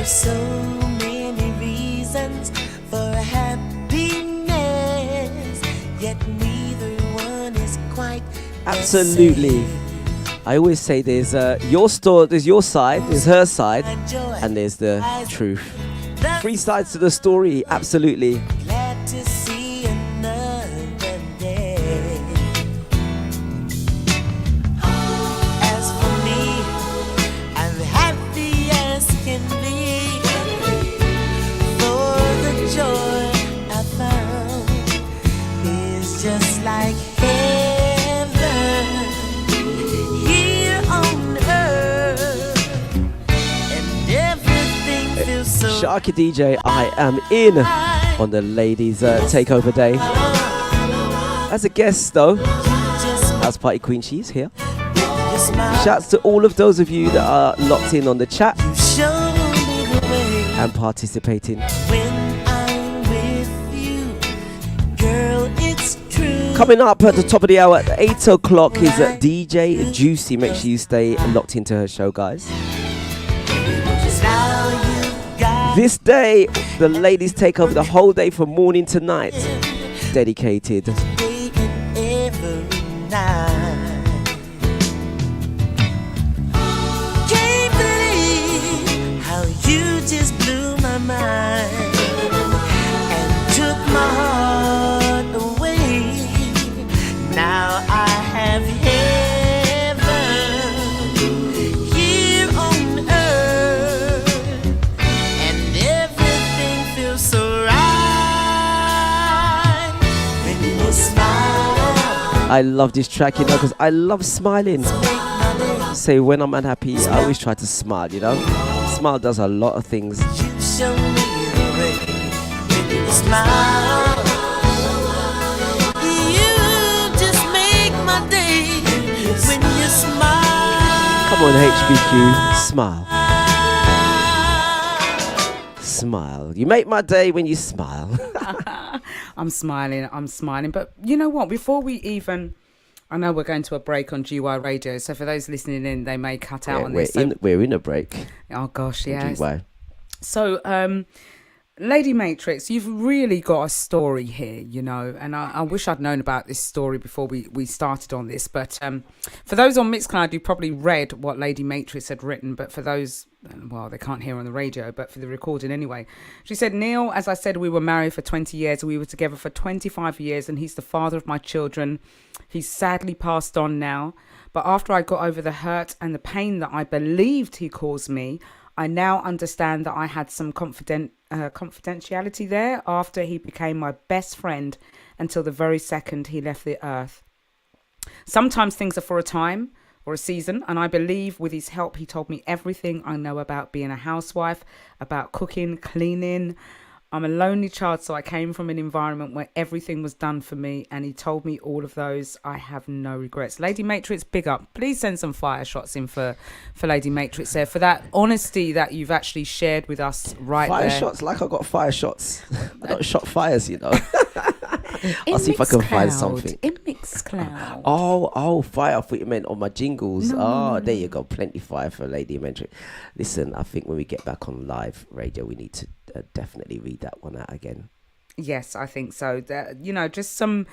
So many reasons for happiness, yet neither one is quite absolutely. I always say there's your story, there's your side, there's her side, and there's the truth. Three sides to the story, absolutely. Glad to see another day. As for me, I'm happy as can be. Joy I found is just Sharky DJ, I am in on the ladies' takeover day. As a guest, though, House Party Queen, she's here. Shouts to all of those of you that are locked in on the chat and participating. Coming up at the top of the hour at 8 o'clock is DJ Juicy. Make sure you stay locked into her show, guys. This day, the ladies take over the whole day from morning to night. Dedicated. Can't believe how you just blew my mind and took my heart away. Now I have heaven here on earth, and everything feels so right when you smile. I love this track, you know, because I love smiling. Say when I'm unhappy, I always try to smile, you know. Smile does a lot of things. You show me the way when you smile. You just make my day when you smile. Come on, HPQ, smile. Smile. You make my day when you smile. I'm smiling. But you know what? Before we even... I know we're going to a break on GY Radio, so for those listening in, they may cut out on this. We're in a break. Oh, gosh, yeah. GY. So, Lady Matrix, you've really got a story here, you know, and I wish I'd known about this story before we started on this. But for those on Mixcloud, you probably read what Lady Matrix had written. But for those, well, they can't hear on the radio, but for the recording anyway. She said, Neil, as I said, we were married for 20 years. We were together for 25 years, and he's the father of my children. He's sadly passed on now. But after I got over the hurt and the pain that I believed he caused me, I now understand that I had some confidentiality there after he became my best friend until the very second he left the earth. Sometimes things are for a time or a season, and I believe with his help he told me everything I know about being a housewife, about cooking, cleaning. I'm a lonely child, so I came from an environment where everything was done for me, and he told me all of those. I have no regrets. Lady Matrix, big up. Please send some fire shots in for Lady Matrix there, for that honesty that you've actually shared with us right fire there. Fire shots, like I got fire shots. I don't shot fires, you know. I'll see if I can find something. In Mixcloud. Oh, fire. I thought you meant on my jingles. No. There you go. Plenty fire for Lady Matrix. Listen, I think when we get back on live radio, we need to definitely read that one out again. Yes, I think so. You know, just some...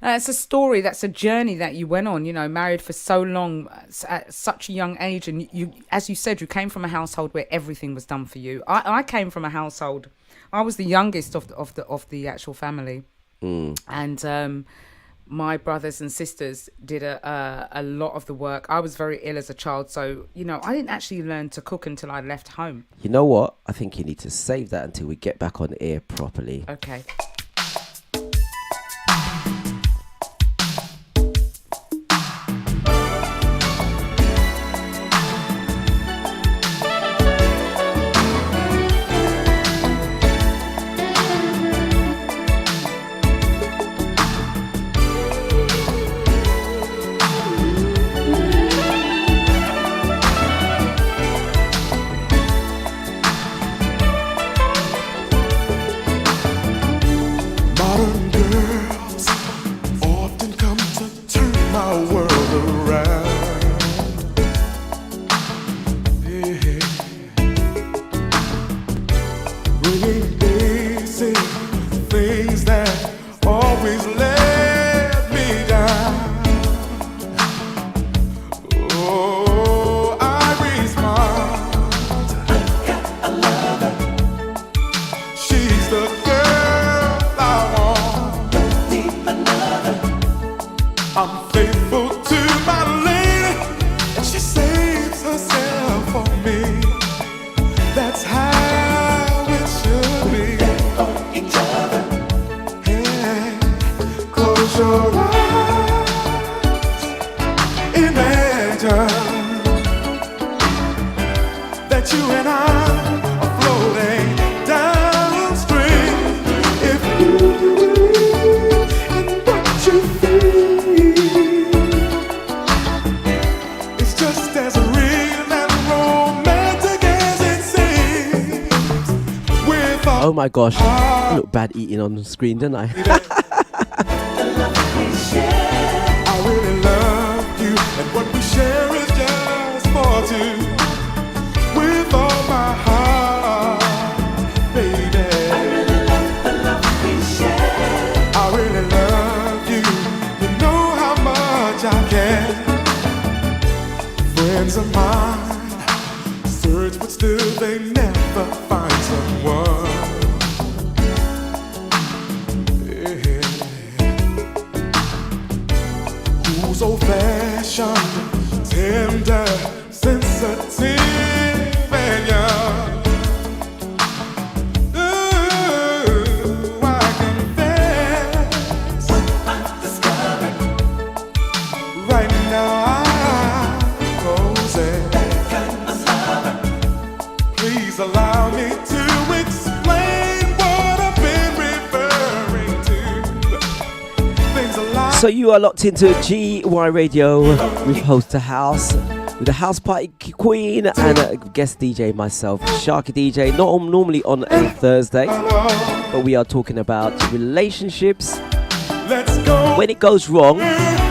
it's a story, that's a journey that you went on, you know, married for so long at such a young age. And you, as you said, you came from a household where everything was done for you. I came from a household... I was the youngest of the actual family. And my brothers and sisters did a lot of the work. I was very ill as a child, so you know I didn't actually learn to cook until I left home. You know what? I think you need to save that until we get back on air properly. Okay. That you and I are floating Oh my gosh, I look bad eating on the screen, didn't I? I really love you, and what we share is just for two. With all my heart, baby. I really love the love we share. I really love you. You know how much I care. Friends of mine search, but still they never find someone. Who's old-fashioned, tender, sensitive, and young. Ooh, I confess, what I'm discovering right now, I'm posing that kind of lover. Please allow me to explain what I've been referring to. Things a lot. So you are locked into GY Radio with host the house, with the house party queen and a guest DJ myself, Sharky DJ. Not normally on a Thursday, but we are talking about relationships. Let's go. When it goes wrong,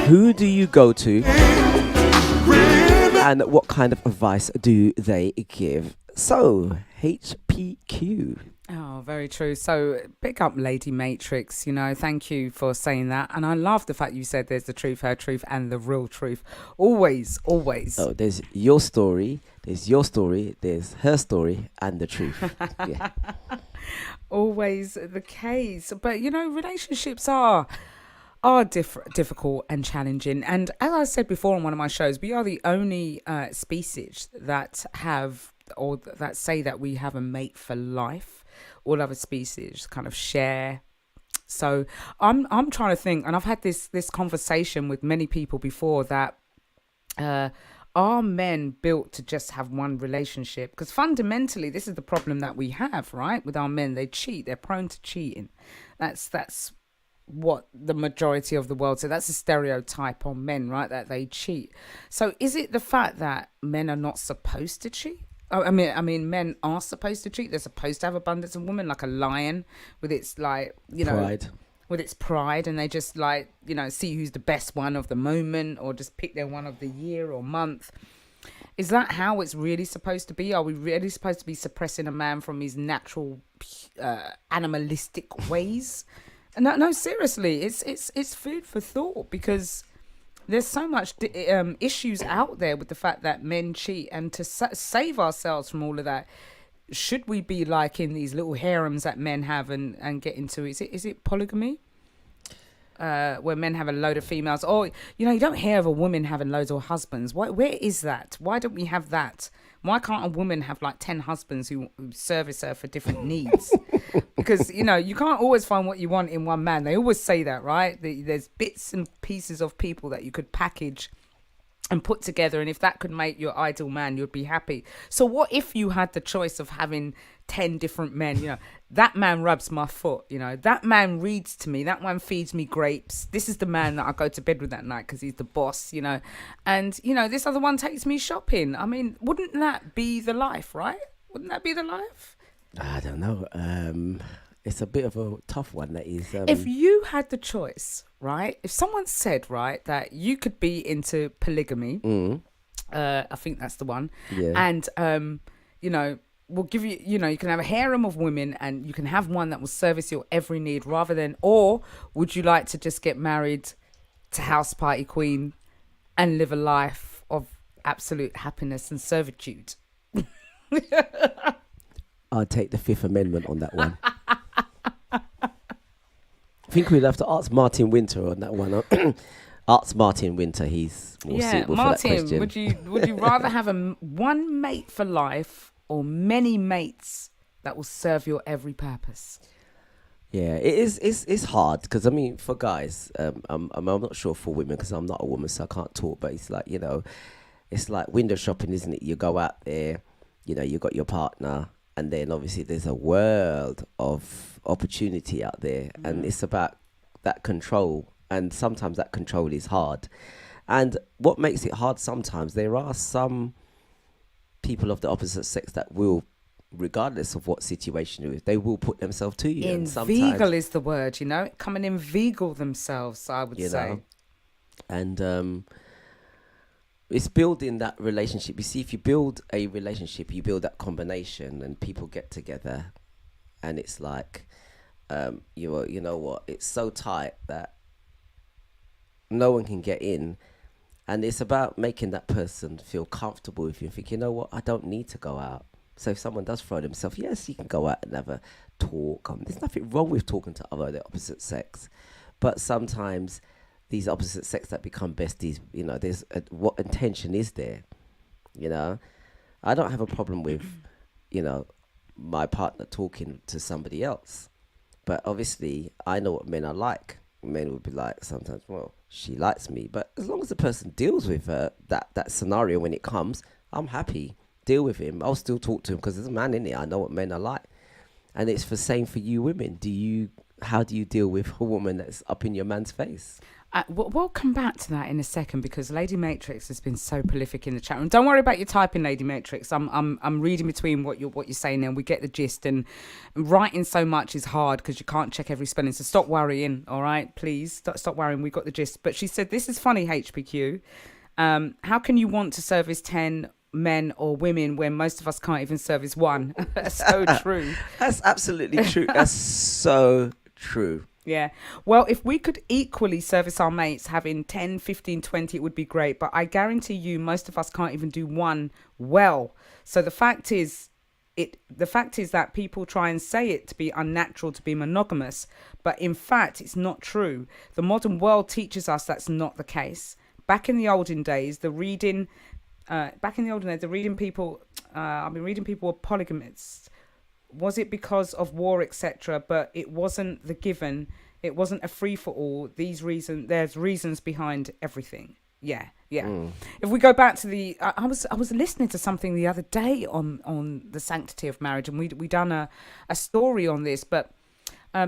who do you go to, and what kind of advice do they give? So HPQ. Oh, very true. So big up Lady Matrix, you know, thank you for saying that. And I love the fact you said there's the truth, her truth, and the real truth. Always, always. Oh, there's your story, there's her story, and the truth. Yeah. Always the case. But, you know, relationships are difficult and challenging. And as I said before on one of my shows, we are the only species that have, or that say that we have a mate for life. All other species kind of share. So I'm trying to think, and I've had this conversation with many people before, that are men built to just have one relationship? Because fundamentally, this is the problem that we have, right? With our men, they cheat. They're prone to cheating. That's what the majority of the world say. That's a stereotype on men, right? That they cheat. So is it the fact that men are not supposed to cheat? I mean, men are supposed to cheat. They're supposed to have abundance of women, like a lion with its, like, you know, Pride. with its pride, and they just, like, you know, see who's the best one of the moment, or just pick their one of the year or month. Is that how it's really supposed to be? Are we really supposed to be suppressing a man from his natural animalistic ways? No, seriously, it's food for thought, because there's so much issues out there with the fact that men cheat, and to save ourselves from all of that, should we be like in these little harems that men have and get into? Is it polygamy? Where men have a load of females, or, you know, you don't hear of a woman having loads of husbands. Where is that? Why don't we have that? Why can't a woman have like 10 husbands who service her for different needs? Because, you know, you can't always find what you want in one man. They always say that, right? There's bits and pieces of people that you could package and put together, and if that could make your ideal man, you'd be happy. So what if you had the choice of having 10 different men? You know, that man rubs my foot, you know, that man reads to me, that one feeds me grapes, this is the man that I go to bed with that night because he's the boss, you know, and, you know, this other one takes me shopping. I mean, wouldn't that be the life, right? Wouldn't that be the life? I don't know. It's a bit of a tough one, that is. If you had the choice, right? If someone said, right, that you could be into polygamy, I think that's the one. Yeah. And, you know, we'll give you, you know, you can have a harem of women and you can have one that will service your every need, rather than, or would you like to just get married to House Party Queen and live a life of absolute happiness and servitude? I'd take the Fifth Amendment on that one. I think we'd have to ask Martin Winter on that one. Ask Martin Winter. He's more suitable for that question. Martin, would you rather have one mate for life or many mates that will serve your every purpose? Yeah, it is. It's hard because, I mean, for guys, I'm not sure for women because I'm not a woman, so I can't talk. But it's like, you know, it's like window shopping, isn't it? You go out there, you know, you got your partner, and then obviously there's a world of opportunity out there, and it's about that control. And sometimes that control is hard. And what makes it hard sometimes, there are some people of the opposite sex that will regardless of what situation you're in, they will put themselves to you. And Inveigle is the word, come and inveigle themselves, I would you say. know, and it's building that relationship. You see, if you build a relationship, you build that combination, and people get together, and it's like, you know what? It's so tight that no one can get in, and it's about making that person feel comfortable with you and think, you know what? I don't need to go out. So if someone does throw themselves, yes, you can go out and have a talk. There's nothing wrong with talking to the opposite sex, but sometimes these opposite sex that become besties, there's what intention is there? I don't have a problem with, my partner talking to somebody else, but obviously I know what men are like. Men would be like sometimes, well, she likes me, but as long as the person deals with that scenario when it comes, I'm happy. Deal with him. I'll still talk to him because there's a man in it. I know what men are like, and it's the same for you women. How do you deal with a woman that's up in your man's face? We'll come back to that in a second because Lady Matrix has been so prolific in the chat room. Don't worry about your typing, Lady Matrix. I'm reading between what you're saying, and we get the gist. And writing so much is hard because you can't check every spelling. So stop worrying, all right? Please stop worrying. We got the gist. But she said, "This is funny, HPQ. How can you want to service 10 men or women when most of us can't even service one?" That's so true. That's absolutely true. That's so true. Yeah. Well, if we could equally service our mates, having 10, 15, 20, it would be great. But I guarantee you, most of us can't even do one well. So the fact is that people try and say it to be unnatural to be monogamous, but in fact, it's not true. The modern world teaches us that's not the case. Back in the olden days, the reading people, I've been reading people were polygamists. Was it because of war, etc.? But it wasn't the given. It wasn't a free for all. There's reasons behind everything. Yeah. If we go back to I was listening to something the other day on the sanctity of marriage, and we done a story on this. But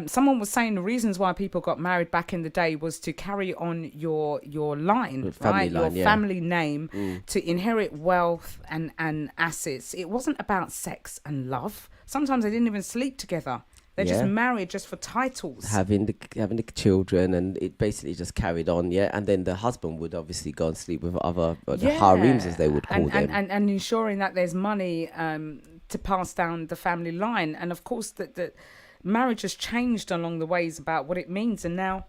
someone was saying the reasons why people got married back in the day was to carry on your line, right? Your family name, to inherit wealth and assets. It wasn't about sex and love. Sometimes they didn't even sleep together. They just married just for titles. Having the children, and it basically just carried on, and then the husband would obviously go and sleep with other the harems, as they would call them. And ensuring that there's money to pass down the family line. And of course, that marriage has changed along the ways about what it means. And now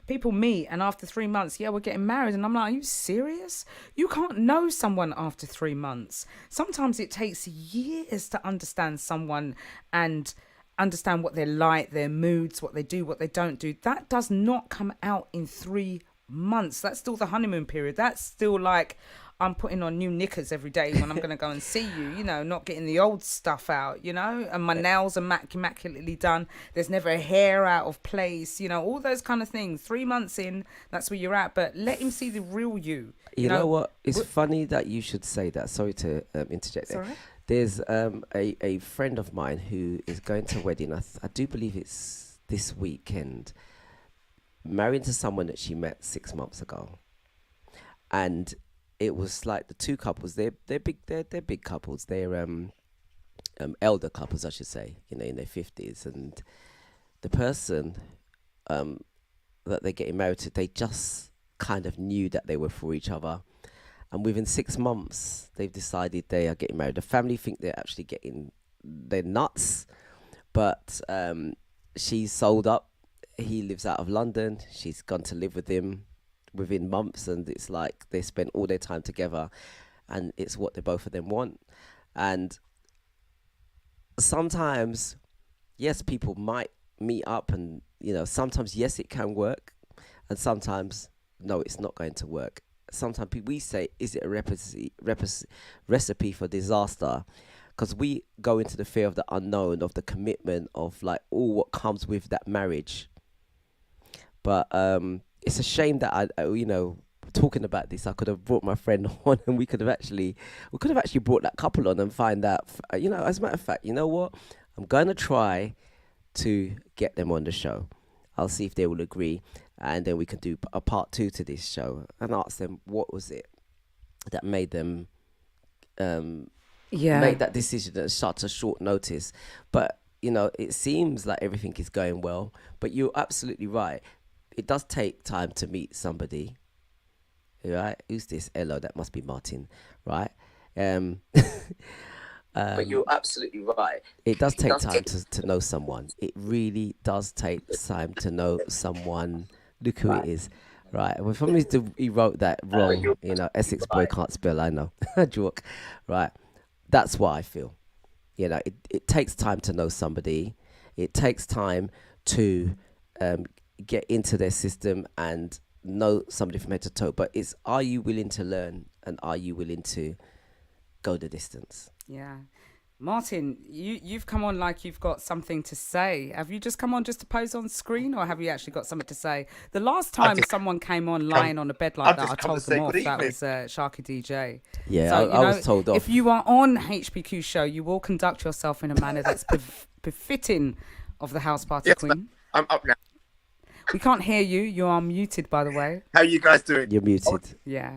people meet, and after 3 months, we're getting married. And I'm like, are you serious? You can't know someone after 3 months. Sometimes it takes years to understand someone and understand what they're like, their moods, what they do, what they don't do. That does not come out in 3 months. That's still the honeymoon period. That's still like, I'm putting on new knickers every day when I'm going to go and see you, not getting the old stuff out, and my nails are immaculately done. There's never a hair out of place, all those kind of things. 3 months in, that's where you're at. But let him see the real you. You know what? It's funny that you should say that. Sorry to interject there. There's a friend of mine who is going to a wedding. I do believe it's this weekend. Married to someone that she met 6 months ago. And it was like the two couples. They're big couples. They're elder couples, I should say. In their 50s, and the person that they're getting married to, they just kind of knew that they were for each other, and within 6 months, they've decided they are getting married. The family think they're nuts, but she's sold up. He lives out of London. She's gone to live with him within months, and it's like they spent all their time together, and it's what the both of them want. And sometimes, yes, people might meet up, and sometimes yes, it can work, and sometimes no, it's not going to work. Sometimes we say, is it a recipe for disaster? Because we go into the fear of the unknown, of the commitment, of like all what comes with that marriage. But it's a shame that I talking about this, I could have brought my friend on, and we could have actually brought that couple on and find out, as a matter of fact, you know what? I'm going to try to get them on the show. I'll see if they will agree, and then we can do a part 2 to this show and ask them what was it that made them make that decision at such a short notice. But it seems like everything is going well. But you're absolutely right. It does take time to meet somebody. Right? Who's this? Hello, that must be Martin, right? But you're absolutely right. It does take time to know someone. It really does take time to know someone. Look who it is, right? Well, for me, he wrote that wrong. Essex boy can't spell. I know, joke, right? That's what I feel. It takes time to know somebody. It takes time to get into their system and know somebody from head to toe. But it's, are you willing to learn, and are you willing to go the distance? Yeah. Martin, you've come on like you've got something to say. Have you just come on just to pose on screen, or have you actually got something to say? The last time someone came on lying on a bed like that, I told them off. That was Sharky DJ. Yeah, so, I was told off. If you are on HPQ show, you will conduct yourself in a manner that's befitting of the house party queen. I'm up now. We can't hear you. You are muted, by the way. How are you guys doing? You're muted. Yeah.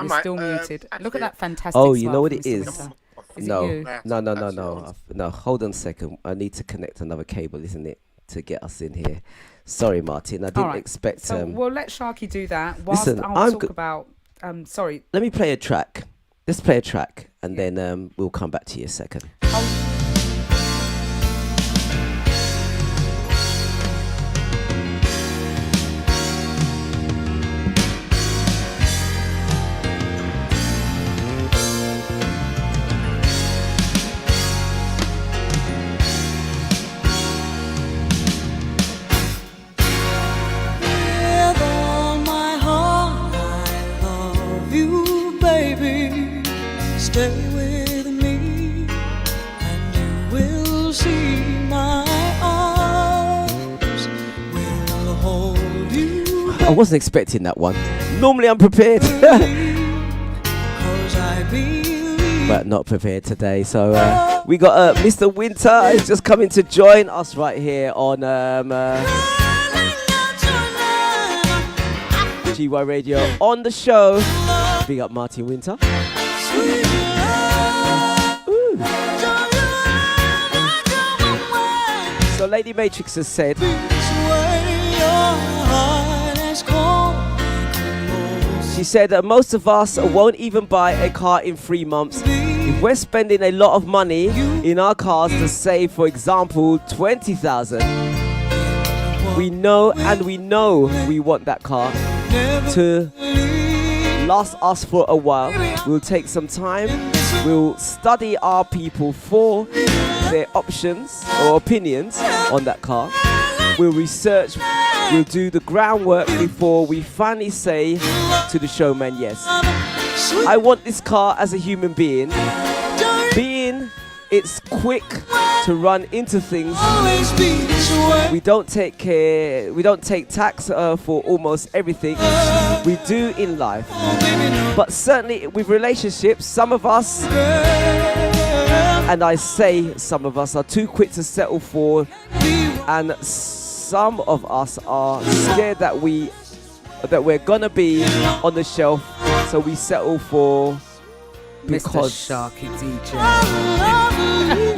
You're still muted. Look at that fantastic smile. Oh, you know what it is? No. Hold on a second. I need to connect another cable, isn't it, to get us in here? Sorry, Martin. I didn't expect. So we'll let Sharky do that. Whilst I'll talk about. Sorry. Let me play a track. Let's play a track, and then we'll come back to you a second. Stay with me, and you will see my arms will hold you. I wasn't expecting that one. Normally I'm prepared, but not prepared today. So we got Mr. Winter is just coming to join us right here on GY Radio on the show. Big up Martin Winter. So Lady Matrix has said, she said that most of us won't even buy a car in 3 months. If we're spending a lot of money in our cars to save, for example, 20,000, we know we want that car to last us for a while. We'll take some time. We'll study our people for their options or opinions on that car. We'll research. We'll do the groundwork before we finally say to the showman, yes, I want this car as a human being. Being it's quick to run into things. We don't take care. We don't take tax for almost everything we do in life. But certainly with relationships, some of us, and I say some of us, are too quick to settle for, and some of us are scared that we're gonna be on the shelf, so we settle for Mr. Sharky DJ.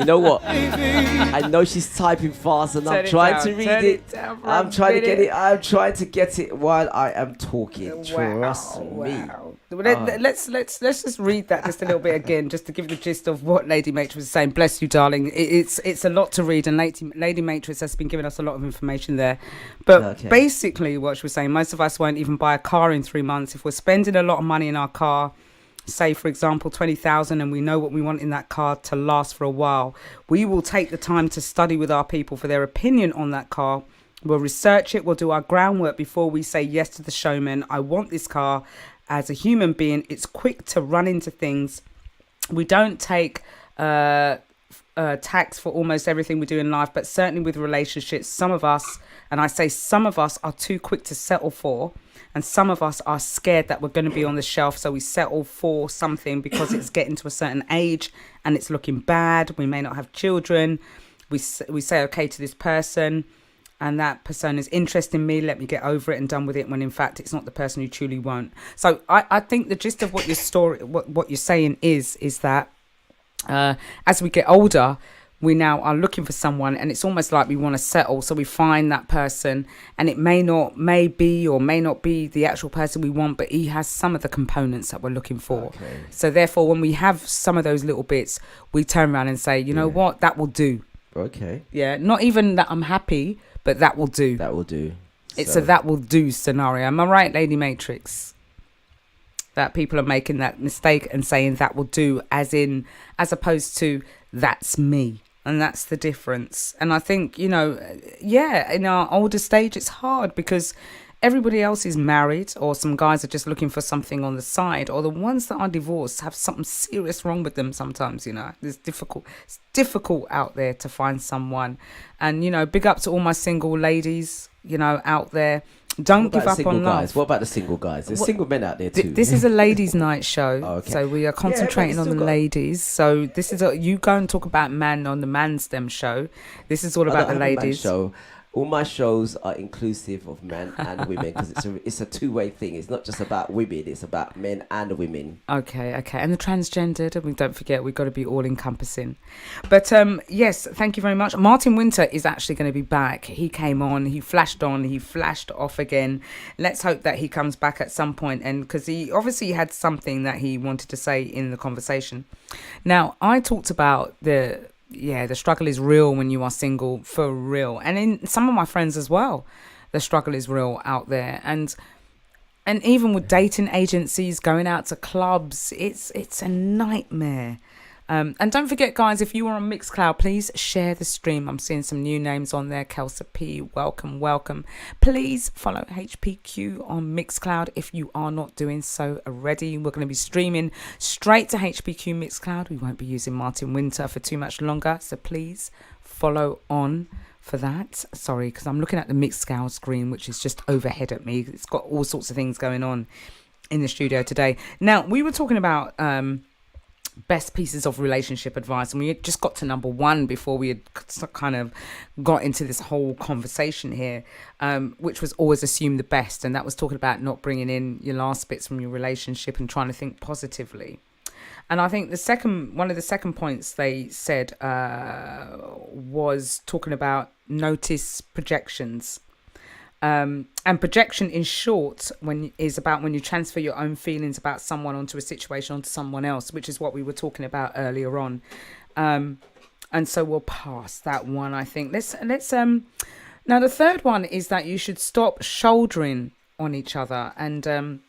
You know what? I know she's typing fast, and I'm trying to read it. I'm trying to get it. I'm trying to get it while I am talking. Trust me. Let's just read that just a little bit again, just to give the gist of what Lady Matrix was saying. Bless you, darling. It's a lot to read, and Lady Matrix has been giving us a lot of information there. But basically, what she was saying, most of us won't even buy a car in 3 months. If we're spending a lot of money in our car, say for example 20,000, and we know what we want in that car to last for a while, we will take the time to study with our people for their opinion on that car. We'll research it. We'll do our groundwork before we say yes to the showman. I want this car as a human being. It's quick to run into things. We don't take tax for almost everything we do in life, but certainly with relationships, some of us, and I say some of us, are too quick to settle for. And some of us are scared that we're going to be on the shelf, so we settle for something because it's getting to a certain age and it's looking bad. We may not have children. We say okay to this person, and that person is interested in me. Let me get over it and done with it, when in fact it's not the person you truly want. So I think the gist of what your story, what you're saying is that as we get older, we now are looking for someone, and it's almost like we want to settle. So we find that person, and it may not be the actual person we want, but he has some of the components that we're looking for. Okay. So therefore, when we have some of those little bits, we turn around and say, you know what, that will do. Okay. Yeah, not even that I'm happy, but that will do. That will do. It's So- a that will do scenario. Am I right, Lady Matrix? That people are making that mistake and saying that will do, as opposed to that's me. And that's the difference. And I think, in our older stage, it's hard because everybody else is married, or some guys are just looking for something on the side, or the ones that are divorced have something serious wrong with them sometimes, It's difficult out there to find someone. And, big up to all my single ladies, out there. Don't give up on love. What about the single guys? There's single men out there too. This is a ladies' night show, Oh, okay. so we are concentrating on the ladies. So this is you go and talk about man on the Man's Them show. This is all about the ladies. Show. All my shows are inclusive of men and women because it's a two-way thing. It's not just about women; it's about men and women. Okay, and the transgendered. And don't forget, we've got to be all-encompassing. But yes, thank you very much. Martin Winter is actually going to be back. He came on, he flashed off again. Let's hope that he comes back at some point, and because he obviously had something that he wanted to say in the conversation. Now, I talked about the struggle is real when you are single, for real. And in some of my friends as well, the struggle is real out there. And even with dating agencies, going out to clubs, it's a nightmare. And don't forget, guys, if you are on Mixcloud, please share the stream. I'm seeing some new names on there. Kelsa P, welcome. Please follow HPQ on Mixcloud if you are not doing so already. We're going to be streaming straight to HPQ Mixcloud. We won't be using Martin Winter for too much longer, so please follow on for that. Sorry, because I'm looking at the Mixcloud screen, which is just overhead at me. It's got all sorts of things going on in the studio today. Now, we were talking about best pieces of relationship advice, and we had just got to number one before we had kind of got into this whole conversation here, which was always assume the best, and that was talking about not bringing in your last bits from your relationship and trying to think positively. And I think one of the second points they said was talking about notice projections. And projection, in short, is about when you transfer your own feelings about someone onto a situation onto someone else, which is what we were talking about earlier on. And so we'll pass that one, I think. Let's now the third one is that you should stop shouldering on each other and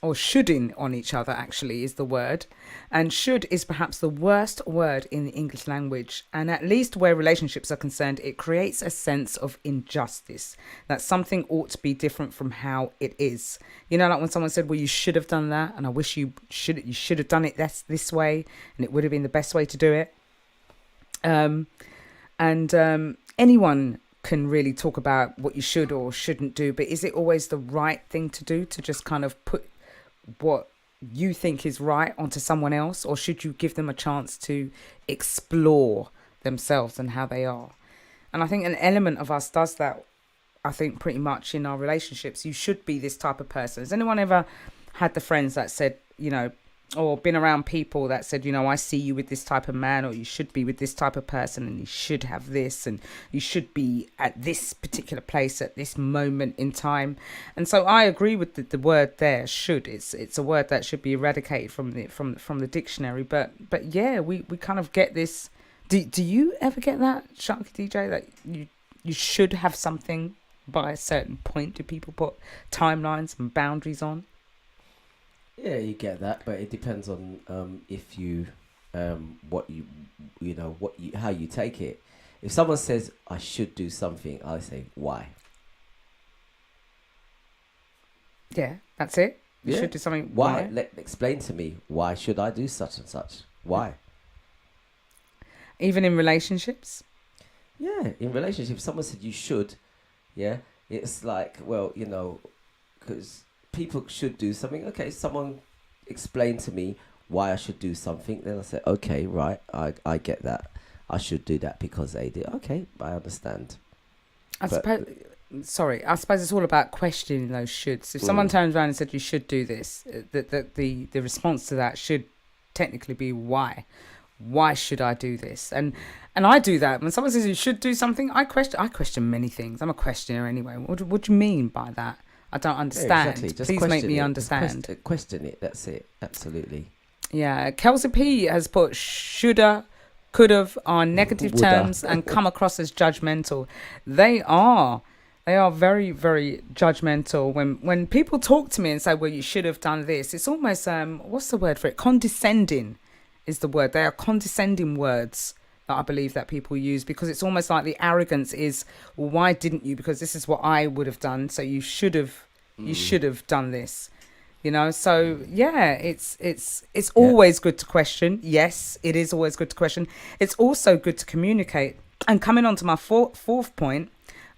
or shoulding on each other, actually, is the word. And should is perhaps the worst word in the English language. And at least where relationships are concerned, it creates a sense of injustice, that something ought to be different from how it is. Like when someone said, well, you should have done that, and I wish you should have done it this way, and it would have been the best way to do it. Anyone can really talk about what you should or shouldn't do, but is it always the right thing to do, to just kind of put what you think is right onto someone else, or should you give them a chance to explore themselves and how they are? And I think an element of us does that, I think, pretty much in our relationships. You should be this type of person. Has anyone ever had the friends that said, or been around people that said, I see you with this type of man, or you should be with this type of person, and you should have this, and you should be at this particular place at this moment in time? And so I agree with the word there, should. It's a word that should be eradicated from the dictionary. But yeah, we kind of get this. Do you ever get that, Sharky DJ, that you should have something by a certain point? Do people put timelines and boundaries on? Yeah, you get that, but it depends on if you how you take it. If someone says I should do something, I say why. Yeah, that's it. You should do something. Why? Explain to me, why should I do such and such? Why? Even in relationships? Yeah, in relationships, someone said you should. Yeah, it's like, well, because people should do something. Okay, someone explained to me why I should do something. Then I said, okay, right, I get that. I should do that because they did. Okay, I understand. I suppose it's all about questioning those shoulds. If someone turns around and said you should do this, the response to that should technically be why. why should I do this? And I do that. When someone says you should do something, I question many things. I'm a questioner anyway. What do you mean by that? I don't understand. Exactly. Just Please make question me it. understand. Just question it. That's it. Absolutely. Yeah, Kelsey P has put shoulda, could've are negative Woulda. terms and come across as judgmental. They are very, very judgmental. When people talk to me and say, well, you should have done this, it's almost, what's the word for it? Condescending is the word. They are condescending words that I believe that people use, because it's almost like the arrogance is, well, why didn't you? Because this is what I would have done. So you should have done this. You know, so yeah, it's always good to question. Yes, it is always good to question. It's also good to communicate. And coming on to my fourth point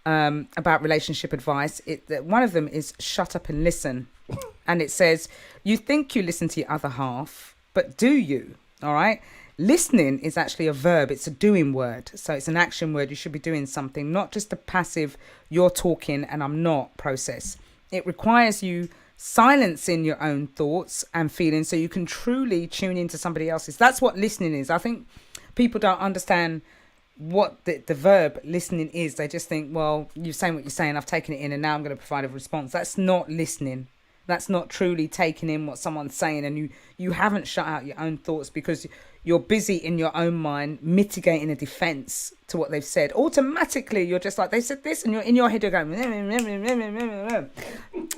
about relationship advice, one of them is shut up and listen. And it says, you think you listen to your other half, but do you? All right. Listening is actually a verb. It's a doing word. So it's an action word. You should be doing something, not just a passive, you're talking and I'm not process. It requires you silencing your own thoughts and feelings so you can truly tune into somebody else's. That's what listening is. I think people don't understand what the verb listening is. They just think, well, you're saying what you're saying, I've taken it in and now I'm going to provide a response. That's not listening. That's not truly taking in what someone's saying, and you haven't shut out your own thoughts because you're busy in your own mind mitigating a defense to what they've said. Automatically, you're just like, they said this, and you're in your head, you're going.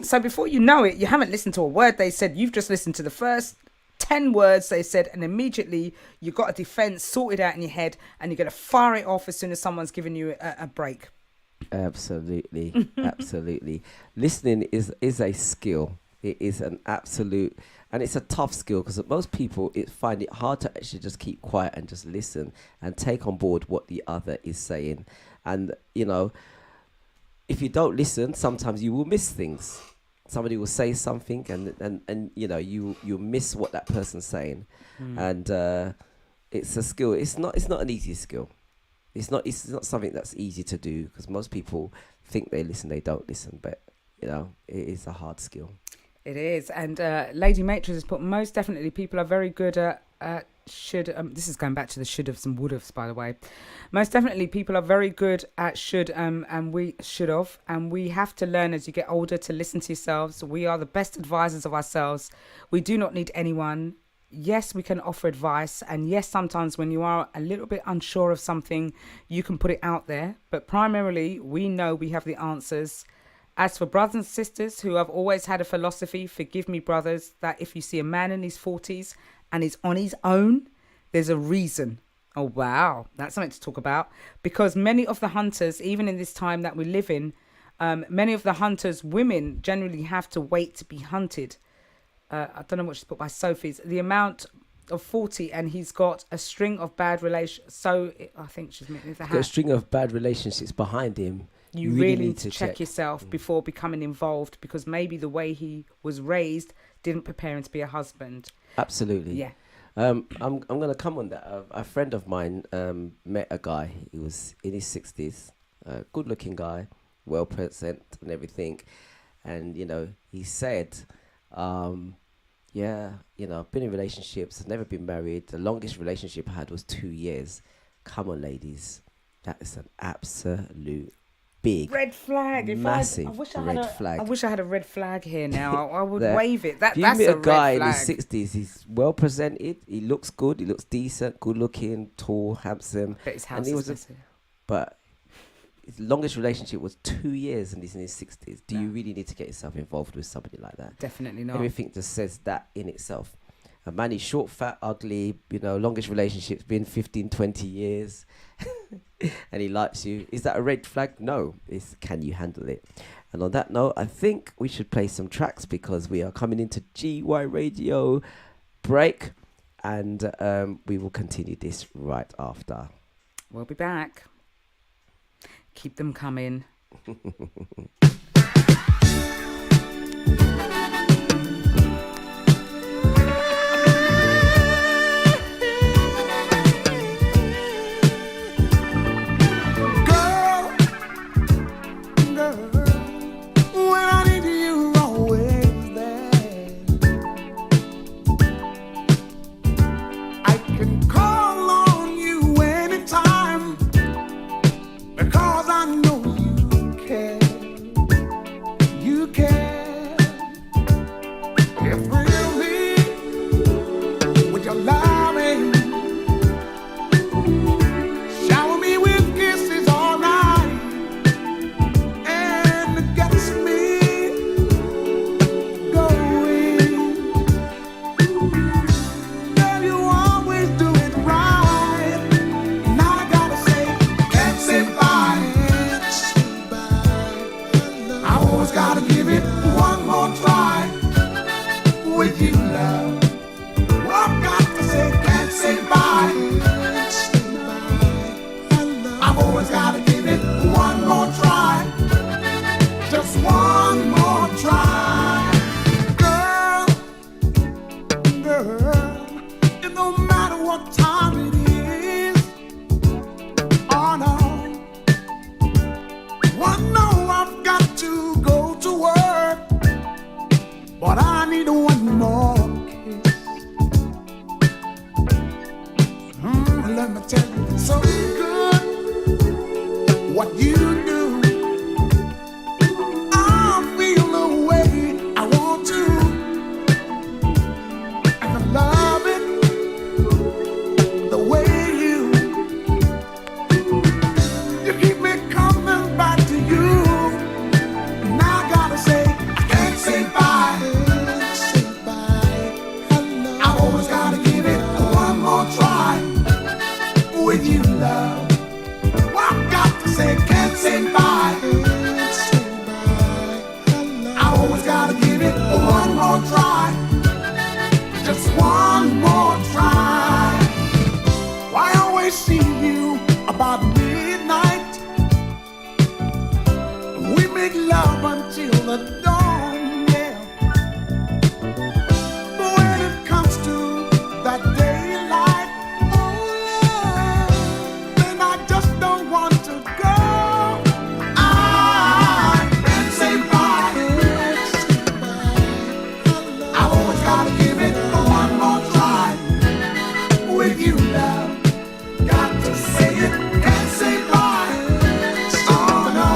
So before you know it, you haven't listened to a word they said. You've just listened to the first 10 words they said, and immediately you've got a defense sorted out in your head, and you're going to fire it off as soon as someone's giving you a break. Absolutely. Absolutely. Listening is a skill. It is an absolute, and it's a tough skill, because most people find it hard to actually just keep quiet and just listen and take on board what the other is saying. And, you know, if you don't listen, sometimes you will miss things. Somebody will say something and you know, you miss what that person's saying. And it's a skill. It's not an easy skill. It's not something that's easy to do, because most people think they listen, they don't listen. But, you know, it is a hard skill. It is. And Lady Matrix has put, most definitely people are very good at should. This is going back to the should haves and would haves, by the way. Most definitely people are very good at should and we should have. And we have to learn as you get older to listen to yourselves. We are the best advisors of ourselves. We do not need anyone. Yes, we can offer advice. And yes, sometimes when you are a little bit unsure of something, you can put it out there. But primarily, we know we have the answers. As for brothers and sisters who have always had a philosophy, forgive me, brothers, that if you see a man in his 40s and he's on his own, there's a reason. Oh, wow. That's something to talk about. Because many of the hunters, even in this time that we live in, many of the hunters, women generally have to wait to be hunted. I don't know what she's put by Sophie's. The amount of 40, and he's got a string of bad relations. So I think she's making the Got a string of bad relationships behind him. You really need to check yourself before becoming involved, because maybe the way he was raised didn't prepare him to be a husband. Absolutely. Yeah. I'm going to come on that. A friend of mine met a guy. He was in his 60s, a good-looking guy, well-present and everything. And, you know, he said, yeah, you know, I've been in relationships, I've never been married. The longest relationship I had was 2 years. Come on, ladies. That is an absolute big red flag. Massive red flag. I wish I had a red flag here now. I would There. wave it. That's You meet a a guy red in flag. his 60s, he's well presented, he looks good, he looks decent, good looking, tall, handsome. But his house and he is was messy. But his longest relationship was 2 years and he's in his 60s. Do you No. really need to get yourself involved with somebody like that? Definitely not. Everything just says that in itself. A man is short, fat, ugly, you know, longest relationship's been 15, 20 years and he likes you. Is that a red flag? No. It's can you handle it? And on that note, I think we should play some tracks, because we are coming into GY Radio break, and we will continue this right after. We'll be back. Keep them coming. I can call I've always gotta give it one more try. Just one more try. Girl, girl, it don't matter what time it is. Oh no. I know I've got to go to work, but I need one more kiss. Let me tell you, it's so good what you do. I feel the way I want to, and I love it the way you keep me coming back to you. And I gotta say, I can't say bye. Say bye. I always gotta give it one more try. With you, love, I've got to say, can't say bye. I always gotta give it one more try. Just one more try. Why always see you about midnight? We make love until the dawn, yeah. But when it comes to that daylight, then I just don't want to go. I can't say bye. I've always gotta give it one more try. With you, love, got to say it, can't say bye. Oh no,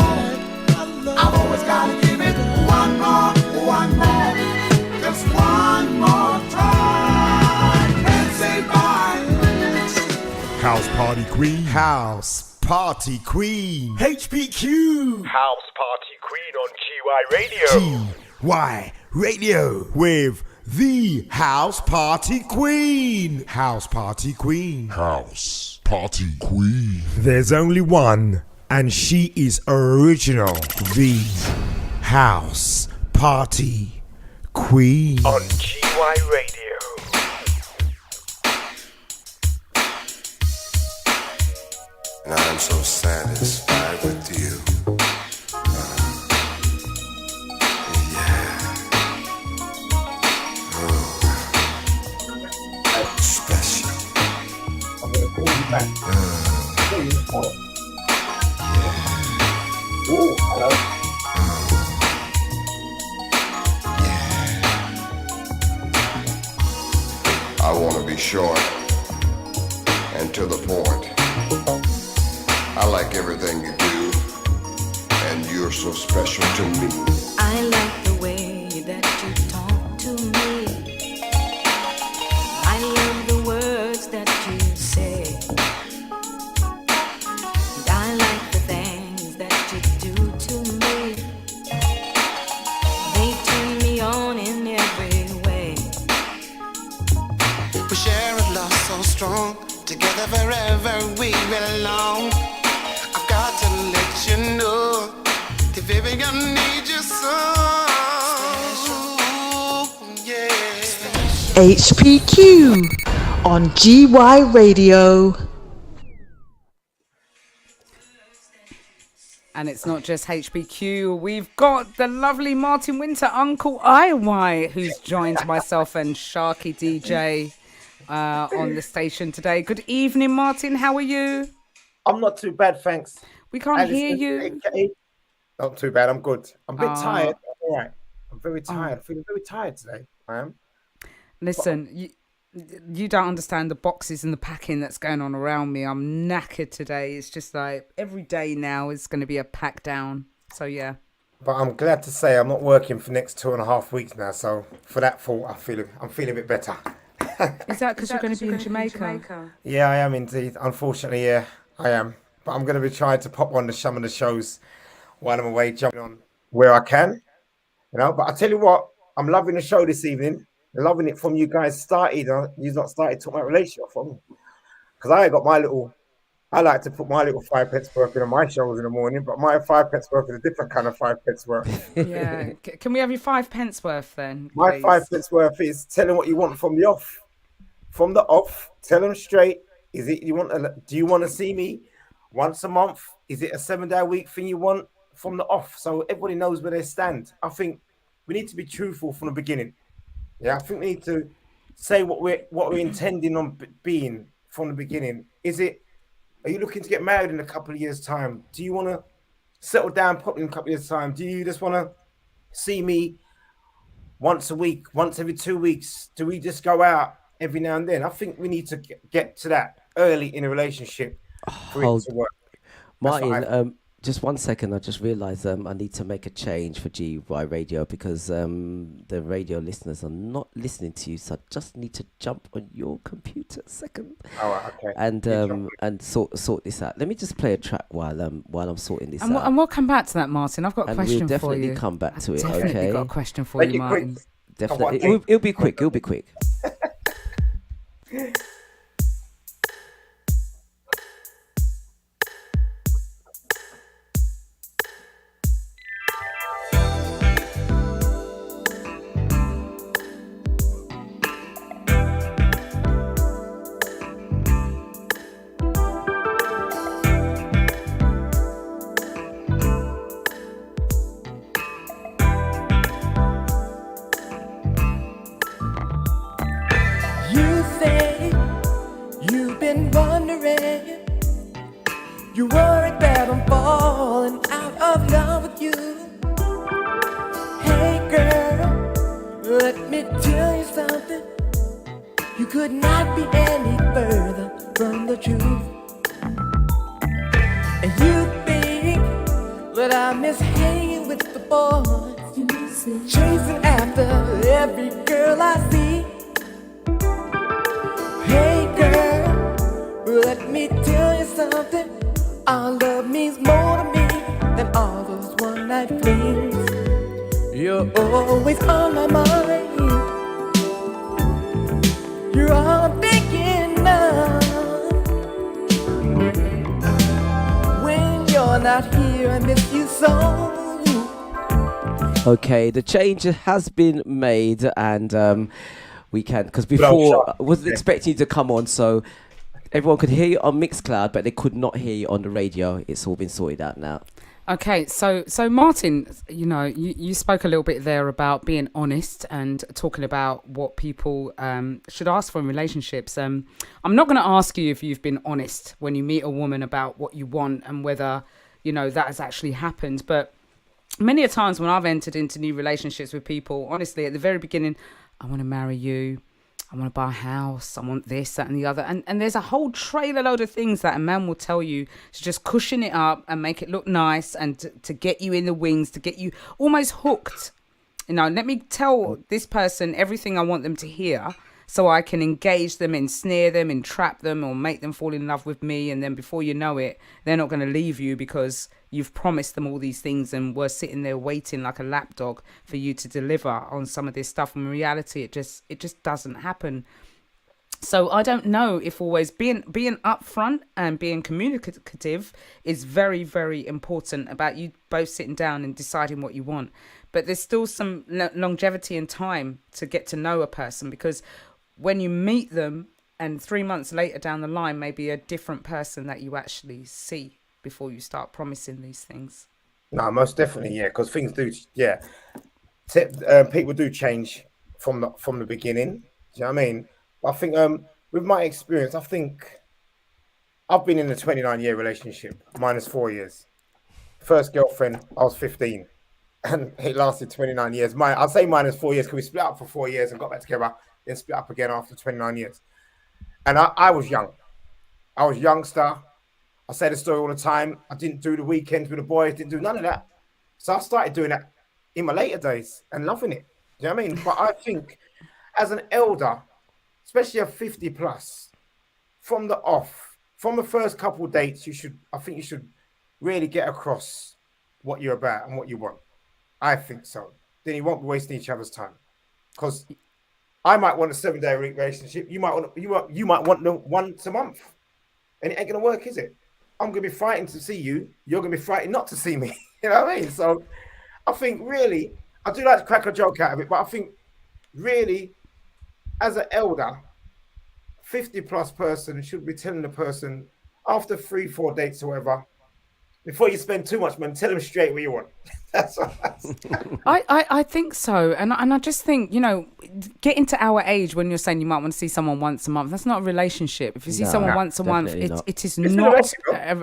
I've always gotta give it one more, just one more try. Can't say bye. House Party Queen. House Party Queen. HPQ. House Party Queen on GY Radio. GY Radio with the House Party Queen. House Party Queen. House Party Queen. There's only one, and she is original. The House Party Queen. On GY Radio. And I'm so satisfied with you. Special. I'm gonna call you back. Oh, hello. I want to be short and to the point. I like everything you do, and you're so special to me. I like the way that you talk to me. I love the words that you say. And I like the things that you do to me. They turn me on in every way. We share a love so strong, together forever we belong. I've got to let you know that baby I need you so. Yeah. HPQ on GY Radio. And it's not just HPQ. We've got the lovely Martin Winter, Uncle IY, who's joined myself and Sharky DJ on the station today. Good evening, Martin. How are you? I'm not too bad, thanks. We can't Alison, hear you. AKA. Not too bad. I'm good. I'm a bit Ah. tired. All right. I'm very tired. Feeling very tired today. I am. Listen, you don't understand the boxes and the packing that's going on around me. I'm knackered today. It's just like every day now is going to be a pack down. So, yeah. But I'm glad to say I'm not working for the next 2.5 weeks now. So for that fault, I'm feeling a bit better. Is that because you're going to be in Jamaica? Yeah, I am indeed. Unfortunately, yeah, I am. But I'm going to be trying to pop on some of the shows while I'm away, jumping on where I can. You know, but I tell you what, I'm loving the show this evening. Loving it from you guys started. You've not started talking about relationship from me. Because I got my little, I like to put my little 5 pence worth in on my shows in the morning, but my 5 pence worth is a different kind of 5 pence worth. Yeah. Can we have your 5 pence worth then? My please? 5 pence worth is telling what you want from the off. From the off, tell them straight. Is it do you want to see me once a month? Is it a 7-day week thing you want from the off? So everybody knows where they stand. I think we need to be truthful from the beginning. Yeah, I think we need to say what we're intending on being from the beginning. Are you looking to get married in a couple of years' time? Do you want to settle down properly in a couple of years' time? Do you just want to see me once a week, once every 2 weeks? Do we just go out every now and then? I think we need to get to that early in a relationship for it to work. Martin, just 1 second. I just realised I need to make a change for GY Radio because the radio listeners are not listening to you. So I just need to jump on your computer a second. All right, okay. And sort this out. Let me just play a track while I'm sorting this out. And we'll come back to that, Martin. I've got a question we'll for you. definitely come back to it. Definitely Okay. got a question for you, Martin. Definitely. It'll be quick. It'll be quick. You say you've been wondering, you worried that I'm falling out of love with you. Hey girl, let me tell you something. You could not be any further from the truth. And you think that I miss hanging with the boys, chasing after every girl I see. Hey girl, let me tell you something. Our love means more to me than all those one-night flings. You're always on my mind. You're all I'm thinking of. When you're not here, I miss you so. Okay, the change has been made, and we can, because before I wasn't expecting you to come on, so everyone could hear you on Mixcloud, but they could not hear you on the radio. It's all been sorted out now. Okay, so Martin, you spoke a little bit there about being honest and talking about what people should ask for in relationships. I'm not going to ask you if you've been honest when you meet a woman about what you want and whether, that has actually happened. But many a times when I've entered into new relationships with people, honestly, at the very beginning, I want to marry you. I want to buy a house, I want this, that and the other. And there's a whole trailer load of things that a man will tell you to just cushion it up and make it look nice and to get you in the wings, to get you almost hooked. Let me tell this person everything I want them to hear so I can engage them, ensnare them, entrap them, or make them fall in love with me. And then before you know it, they're not going to leave you because you've promised them all these things and we're sitting there waiting like a lapdog for you to deliver on some of this stuff. In reality, it just doesn't happen. So I don't know if always being upfront and being communicative is very, very important about you both sitting down and deciding what you want. But there's still some longevity and time to get to know a person, because when you meet them and 3 months later down the line may be a different person that you actually see before you start promising these things. No, most definitely, yeah, because things do, yeah. People do change from the beginning. Do you know what I mean? I think with my experience, I think I've been in a 29-year relationship, minus 4 years. First girlfriend, I was 15, and it lasted 29 years. I'll say minus 4 years because we split up for 4 years and got back together, then split up again after 29 years. And I was young. I was a youngster. I say the story all the time. I didn't do the weekends with the boys, didn't do none of that. So I started doing that in my later days and loving it. Do you know what I mean? But I think as an elder, especially a 50 plus, from the first couple of dates, you should really get across what you're about and what you want. I think so. Then you won't be wasting each other's time. Because I might want a 7-day relationship. You might want the once a month. And it ain't gonna work, is it? I'm gonna be frightened to see you. You're gonna be frightened not to see me. You know what I mean? So I think really, I do like to crack a joke out of it, but I think really, as an elder, 50 plus person should be telling the person, after 3-4 dates or whatever, before you spend too much money, tell them straight what you want. That's what I think so, and I just think, you know, getting to our age when you're saying you might want to see someone once a month, that's not a relationship. If you see someone once a month, it is not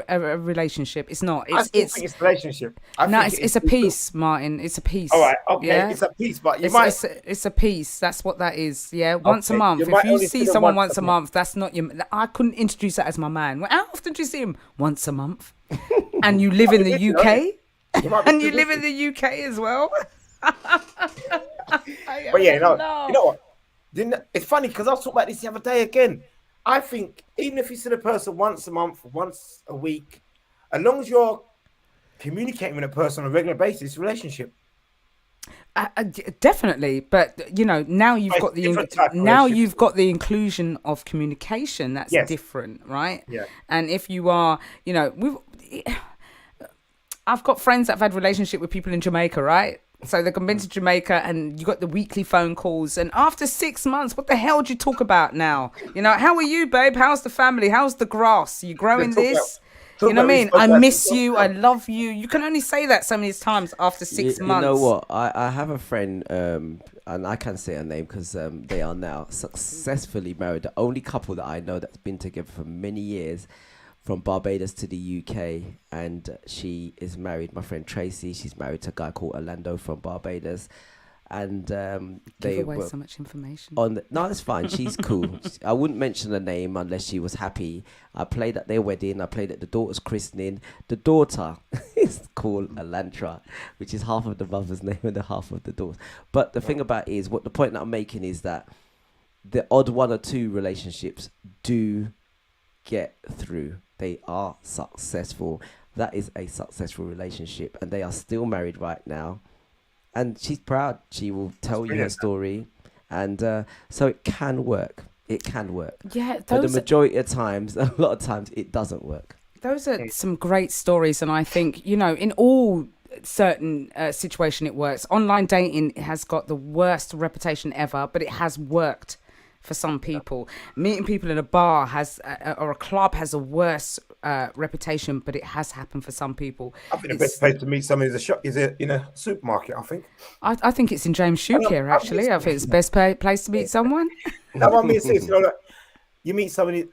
a relationship. It's not. I think it's a relationship. It's a piece, Martin. It's a piece. All right, okay, yeah? it's a piece, but it's a piece. That's what that is. Yeah, once a month. If you see someone once a month, that's not your. I couldn't introduce that as my man. Well, how often do you see him? Once a month. And you live in the UK. And you live in the UK as well. But yeah, you know what? It's funny because I was talking about this the other day again. I think even if you see the person once a month, once a week, as long as you're communicating with a person on a regular basis, relationship. Definitely, but you know, now you've got the inclusion of communication. That's different, right? Yeah. And if you are, you know, I've got friends that have had relationship with people in Jamaica, right? So they've been to Jamaica and you got the weekly phone calls. And after 6 months, what the hell do you talk about now? You know, how are you, babe? How's the family? How's the grass? You growing this? You know what I mean? I miss you. I love you. You can only say that so many times after 6 months. You know what? I have a friend, and I can't say her name because they are now successfully married. The only couple that I know that's been together for many years, from Barbados to the UK, and she is married. My friend Tracy, she's married to a guy called Orlando from Barbados, and they give away were so much information. no, that's fine. She's cool. I wouldn't mention the name unless she was happy. I played at their wedding. I played at the daughter's christening. The daughter is called Elantra, which is half of the mother's name and the half of the daughter. But the thing about it is, what the point that I'm making is that the odd one or two relationships do get through. They are successful. That is a successful relationship, and they are still married right now. And she's proud. She will tell you her story, and so it can work. It can work. Yeah, but the majority of times, a lot of times, it doesn't work. Those are some great stories, and I think, you know, in all certain situation it works. Online dating has got the worst reputation ever, but it has worked for some people. Meeting people in a bar or a club has a worse reputation, but it has happened for some people. I think the best place to meet somebody is in a supermarket. I think it's in James Shoe Care, actually. I think it's the best place to meet someone. No, I mean, seriously, you know, you meet somebody,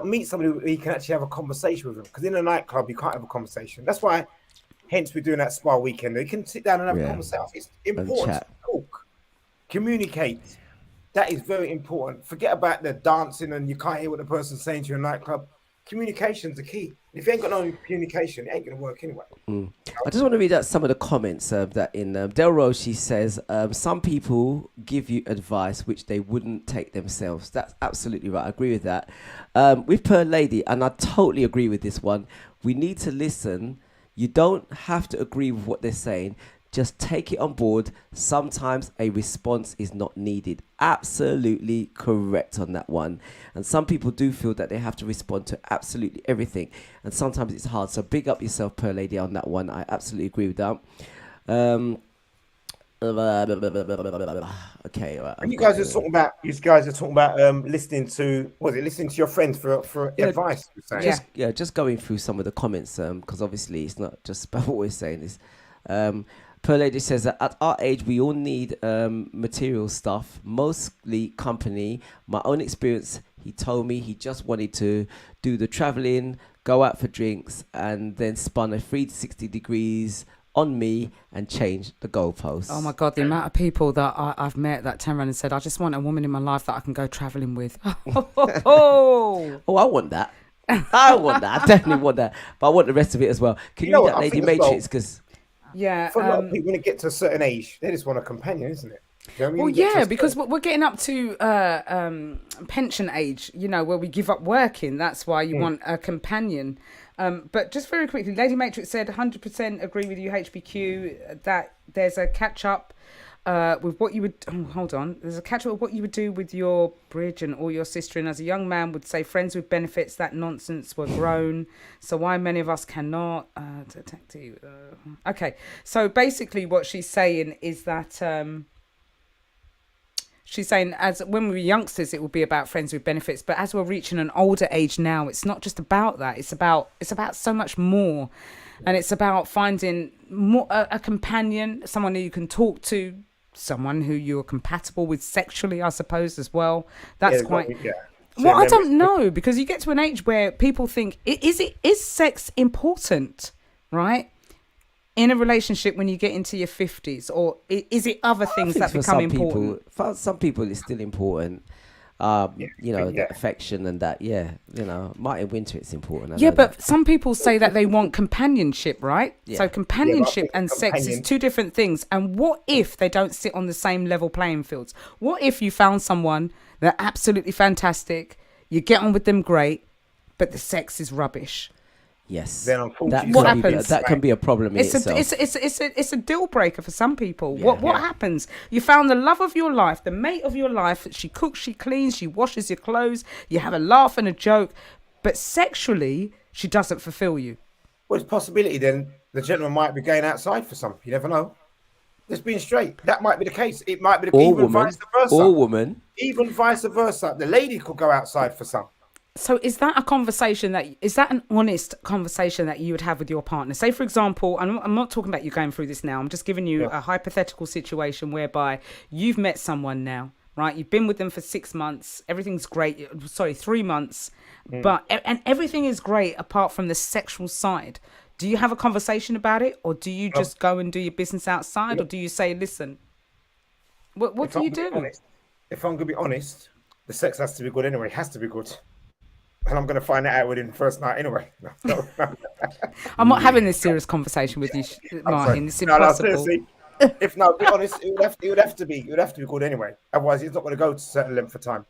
meet somebody where you can actually have a conversation with them. Because in a nightclub, you can't have a conversation. That's why, hence, we're doing that spa weekend. You can sit down and have a conversation. It's important to talk, communicate. That is very important. Forget about the dancing and you can't hear what the person's saying to you in a nightclub. Communication's the key. If you ain't got no communication, it ain't going to work anyway. I just want to read out some of the comments that in Delrose, she says, some people give you advice which they wouldn't take themselves. That's absolutely right. I agree with that. With Per Lady, and I totally agree with this one, we need to listen. You don't have to agree with what they're saying. Just take it on board. Sometimes a response is not needed. Absolutely correct on that one. And some people do feel that they have to respond to absolutely everything. And sometimes it's hard. So big up yourself, Per Lady, on that one. I absolutely agree with that. Okay. And you guys are talking about listening to your friends for advice. Just going through some of the comments because obviously it's not just about what we're saying. It's Per Lady says that at our age, we all need material stuff, mostly company. My own experience, he told me he just wanted to do the traveling, go out for drinks, and then spun a 360 degrees on me and change the goalposts. Oh my God, the amount of people that I've met that turn around and said, I just want a woman in my life that I can go traveling with. Oh, I want that. I definitely want that. But I want the rest of it as well. Can you read that Lady Matrix? Because for a lot of people, when it gets to a certain age, they just want a companion, isn't it? You know what I mean? Well, because we're getting up to pension age, you know, where we give up working. That's why you want a companion. But just very quickly, Lady Matrix said 100% agree with you, HPQ, that there's a catch-up with what you would... Oh, hold on. There's a catch-up with what you would do with your bridge and or your sister. And as a young man would say, friends with benefits, that nonsense were grown. So why many of us cannot... Okay. So basically what she's saying is that... she's saying as when we were youngsters, it would be about friends with benefits. But as we're reaching an older age now, it's not just about that. It's about so much more. And it's about finding more a companion, someone who you can talk to, someone who you're compatible with sexually, I suppose, as well. That's quite... Well, I don't know, because you get to an age where people think, is sex important, right? In a relationship when you get into your 50s, or is it other things that become important? For some people, it's still important. The affection and that, Martin Winter, it's important. But some people say that they want companionship, right? Yeah. So companionship and sex is two different things. And what if they don't sit on the same level playing fields? What if you found someone they're absolutely fantastic, you get on with them great, but the sex is rubbish? Yes, then unfortunately, what happens? That can be a problem. It's a deal breaker for some people. Yeah. What happens? You found the love of your life, the mate of your life. She cooks, she cleans, she washes your clothes. You have a laugh and a joke, but sexually, she doesn't fulfill you. Well, it's a possibility. Then the gentleman might be going outside for some. You never know. Just being straight. That might be the case. It might be vice versa. Or woman. Even vice versa. The lady could go outside for some. So is that an honest conversation that you would have with your partner? Say, for example, I'm not talking about you going through this now. I'm just giving you a hypothetical situation whereby you've met someone now, right? You've been with them for 6 months. Everything's great. Sorry, 3 months. And everything is great apart from the sexual side. Do you have a conversation about it, or do you just go and do your business outside, or do you say, listen, what do you do? If I'm going to be honest, the sex has to be good anyway. It has to be good. And I'm going to find that out within the first night anyway. No. I'm not having this serious conversation with you, Martin. It's impossible. No, seriously. If no, be honest, it would have to be good anyway. Otherwise, it's not going to go to a certain length of time.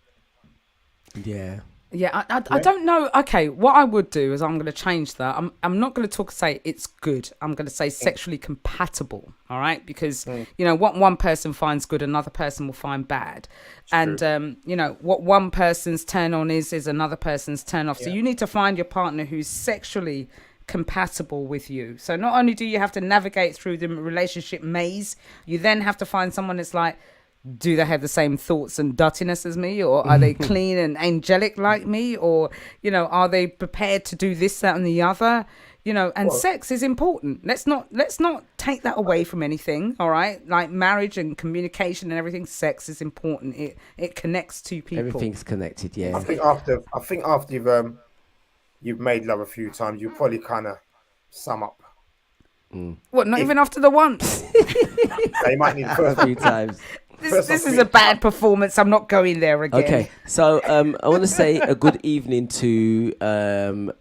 Yeah. Yeah, I don't know. Okay, what I would do is I'm going to change that. I'm not going to say it's good. I'm going to say sexually compatible. All right, because what one person finds good, another person will find bad, and what one person's turn on is another person's turn off. So you need to find your partner who's sexually compatible with you. So not only do you have to navigate through the relationship maze, you then have to find someone that's like, do they have the same thoughts and dirtiness as me, or are they clean and angelic like me, or are they prepared to do this, that, and the other? Sex is important. Let's not take that away from anything. All right, like marriage and communication and everything. Sex is important. It connects two people. Everything's connected. Yeah. I think after you've made love a few times, you probably kind of sum up. What? Not even after the once. They might need the first few times. This is a bad performance. I'm not going there again. Okay, so I want to say a good evening to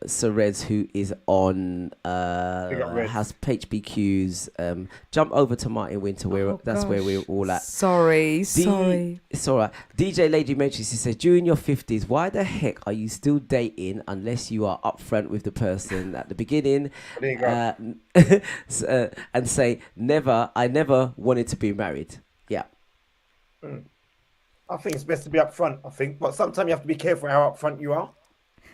Sir Reds, who is on has HPQ's. Jump over to Martin Winter, where where we're all at. Sorry. It's all right. DJ Lady Matrix, he says, during your 50s, why the heck are you still dating unless you are upfront with the person at the beginning? There you go. And say, I never wanted to be married. Yeah. I think it's best to be upfront. But sometimes you have to be careful how upfront you are.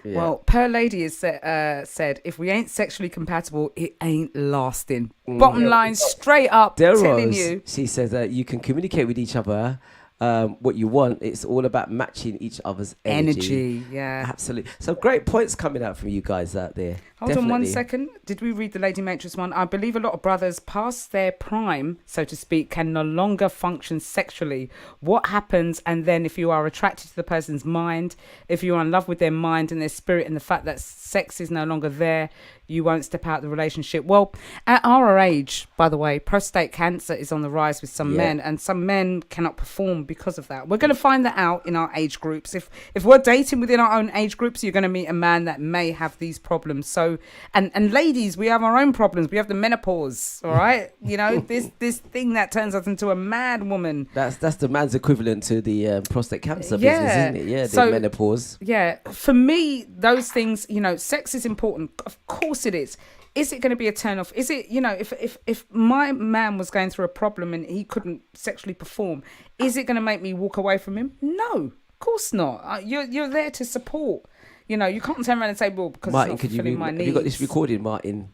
Yeah. Well, Per Lady has said, if we ain't sexually compatible, it ain't lasting. Bottom line, straight up, telling you. She says that you can communicate with each other what you want. It's all about matching each other's energy. Yeah, absolutely. So great points coming out from you guys out there. Hold on 1 second. Did we read the Lady Matrix one? I believe a lot of brothers past their prime, so to speak, can no longer function sexually. What happens? And then if you are attracted to the person's mind, if you are in love with their mind and their spirit, and the fact that sex is no longer there, you won't step out of the relationship. Well, at our age, by the way, prostate cancer is on the rise with some men, and some men cannot perform because of that. We're going to find that out in our age groups. If we're dating within our own age groups, you're going to meet a man that may have these problems. So, and ladies, we have our own problems. We have the menopause, all right? This thing that turns us into a mad woman. That's the man's equivalent to the prostate cancer business, isn't it? Yeah, the menopause. Yeah, for me, those things, sex is important. Of course it is. Is it going to be a turn off? Is it, if my man was going through a problem and he couldn't sexually perform, is it going to make me walk away from him? No, of course not. You're there to support. You can't turn around and say, well, because Martin, it's not fulfilling my needs. Have you got this recorded, Martin?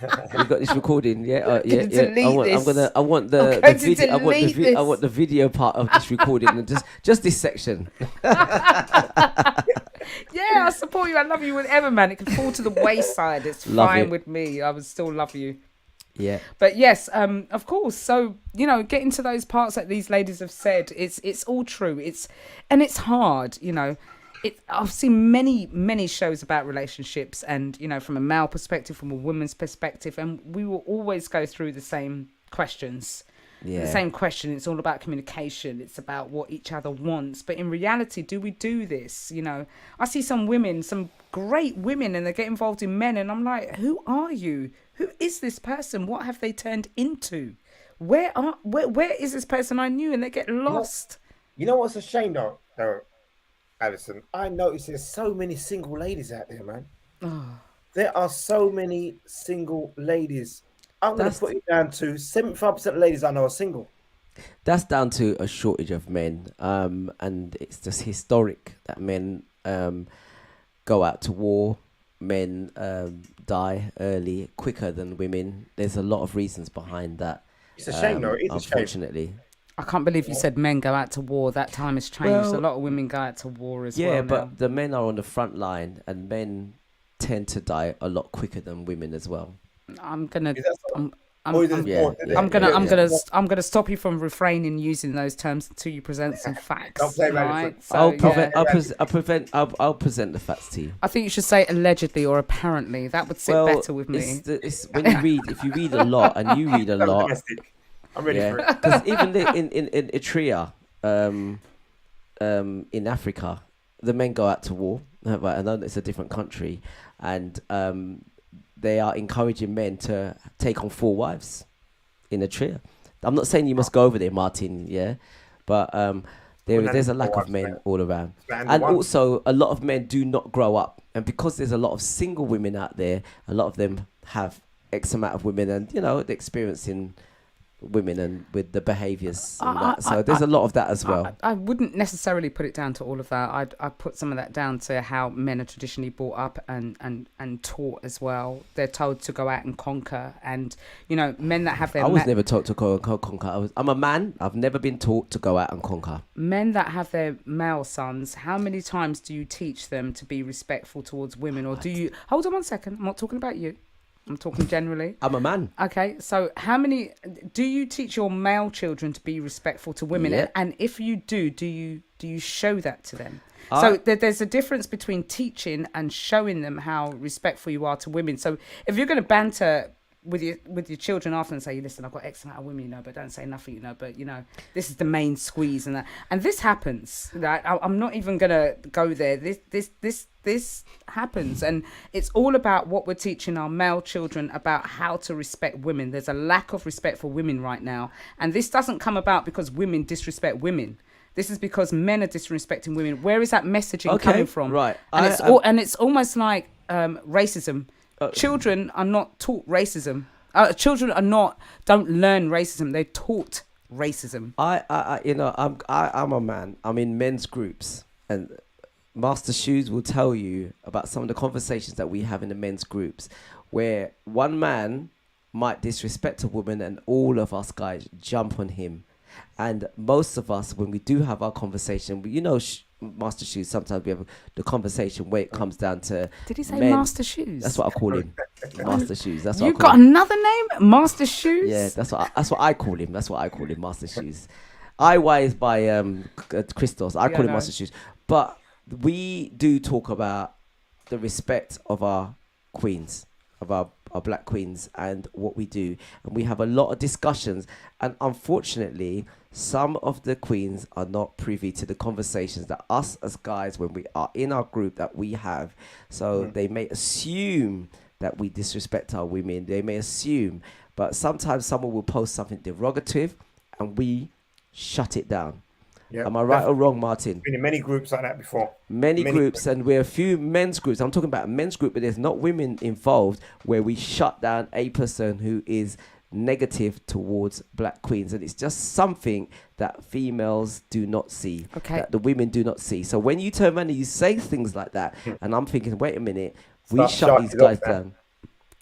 We got this recording, yeah, yeah. Delete I want I'm the going to video. delete this. I want the video part of this recording, and just this section. Yeah, I support you. I love you whatever, man. It can fall to the wayside. It's Love fine it. with me. I would still love you. Yeah. But yes, of course. So, you know, getting to those parts that these ladies have said, it's all true. It's hard, you know. I've seen many shows about relationships and, you know, from a male perspective, from a woman's perspective, and we will always go through the same questions. Yeah. The same question. It's all about communication. It's about what each other wants. But in reality, do we do this? You know, I see some women, some great women, and they get involved in men, and I'm like, who are you? Who is this person? What have they turned into? Where is this person I knew? And they get lost. You know what's a shame though, Alison? I noticed there's so many single ladies out there, man. There are so many single ladies. I'm going to put it down to 75% of ladies I know are single. That's down to a shortage of men, and it's just historic that men go out to war. Men die early, quicker than women. There's a lot of reasons behind that. It's a shame, though. It's unfortunately. I can't believe you said men go out to war. That time has changed. Well, a lot of women go out to war as well. Yeah, now. but the men are on the front line, and men tend to die a lot quicker than women as well. I'm gonna stop you from refraining using those terms until you present some facts. Right? I'll present the facts to you. I think you should say allegedly or apparently. That would sit better with me. It's when you read, if you read a lot, and you read a lot. I'm ready for it. Because even in Eritrea, in Africa, the men go out to war. Right, I know it's a different country, and they are encouraging men to take on 4 wives in Eritrea. I'm not saying you must go over there, Martin, yeah, but there's a lack of men all around. And also, a lot of men do not grow up. And because there's a lot of single women out there, a lot of them have X amount of women and, you know, the experience in women and with the behaviours and that. So there's a lot of that as well. I wouldn't necessarily put it down to all of that. I'd put some of that down to how men are traditionally brought up and taught as well. They're told to go out and conquer, and you know, men that have their I was never taught to go and conquer. I'm a man. I've never been taught to go out and conquer. Men that have their male sons, how many times do you teach them to be respectful towards women, or do you hold on one second, I'm not talking about you, I'm talking generally. I'm a man. Okay, so how many do you teach your male children to be respectful to women? Yeah. And if you do you show that to them? So there's a difference between teaching and showing them how respectful you are to women. So if you're going to banter with your children after and say, listen, I've got X amount of women, you know, but don't say nothing, you know, but you know, this is the main squeeze and that, and this happens. Right? I'm not even gonna go there. This happens, and it's all about what we're teaching our male children about how to respect women. There's a lack of respect for women right now, and this doesn't come about because women disrespect women. This is because men are disrespecting women. Where is that messaging coming from? Right, and it's almost like racism. Children are not taught racism. Children don't learn racism. They're taught racism. I'm a man. I'm in men's groups, and Master Shoes will tell you about some of the conversations that we have in the men's groups, where one man might disrespect a woman, and all of us guys jump on him. And most of us, when we do have our conversation, Master Shoes, sometimes we have the conversation where it comes down to. Did he say men. Master Shoes? That's what I call him. Master Shoes. That's what you got another name, Master Shoes. Yeah, that's what I call him. That's what I call him, Master Shoes. IY is by Christos. I call him Master Shoes. But we do talk about the respect of our queens, of our black queens, and what we do, and we have a lot of discussions, and unfortunately some of the queens are not privy to the conversations that us as guys, when we are in our group, that we have. So they may assume that we disrespect our women. They may assume, but sometimes someone will post something derogative and we shut it down. Yep. Am I right or wrong, Martin? Been in many groups like that before. Many groups, and we're a few men's groups. I'm talking about a men's group, but there's not women involved, where we shut down a person who is negative towards black queens, and it's just something that females do not see, that the women do not see. So when you turn around and you say things like that, and I'm thinking, wait a minute, we shut these guys down.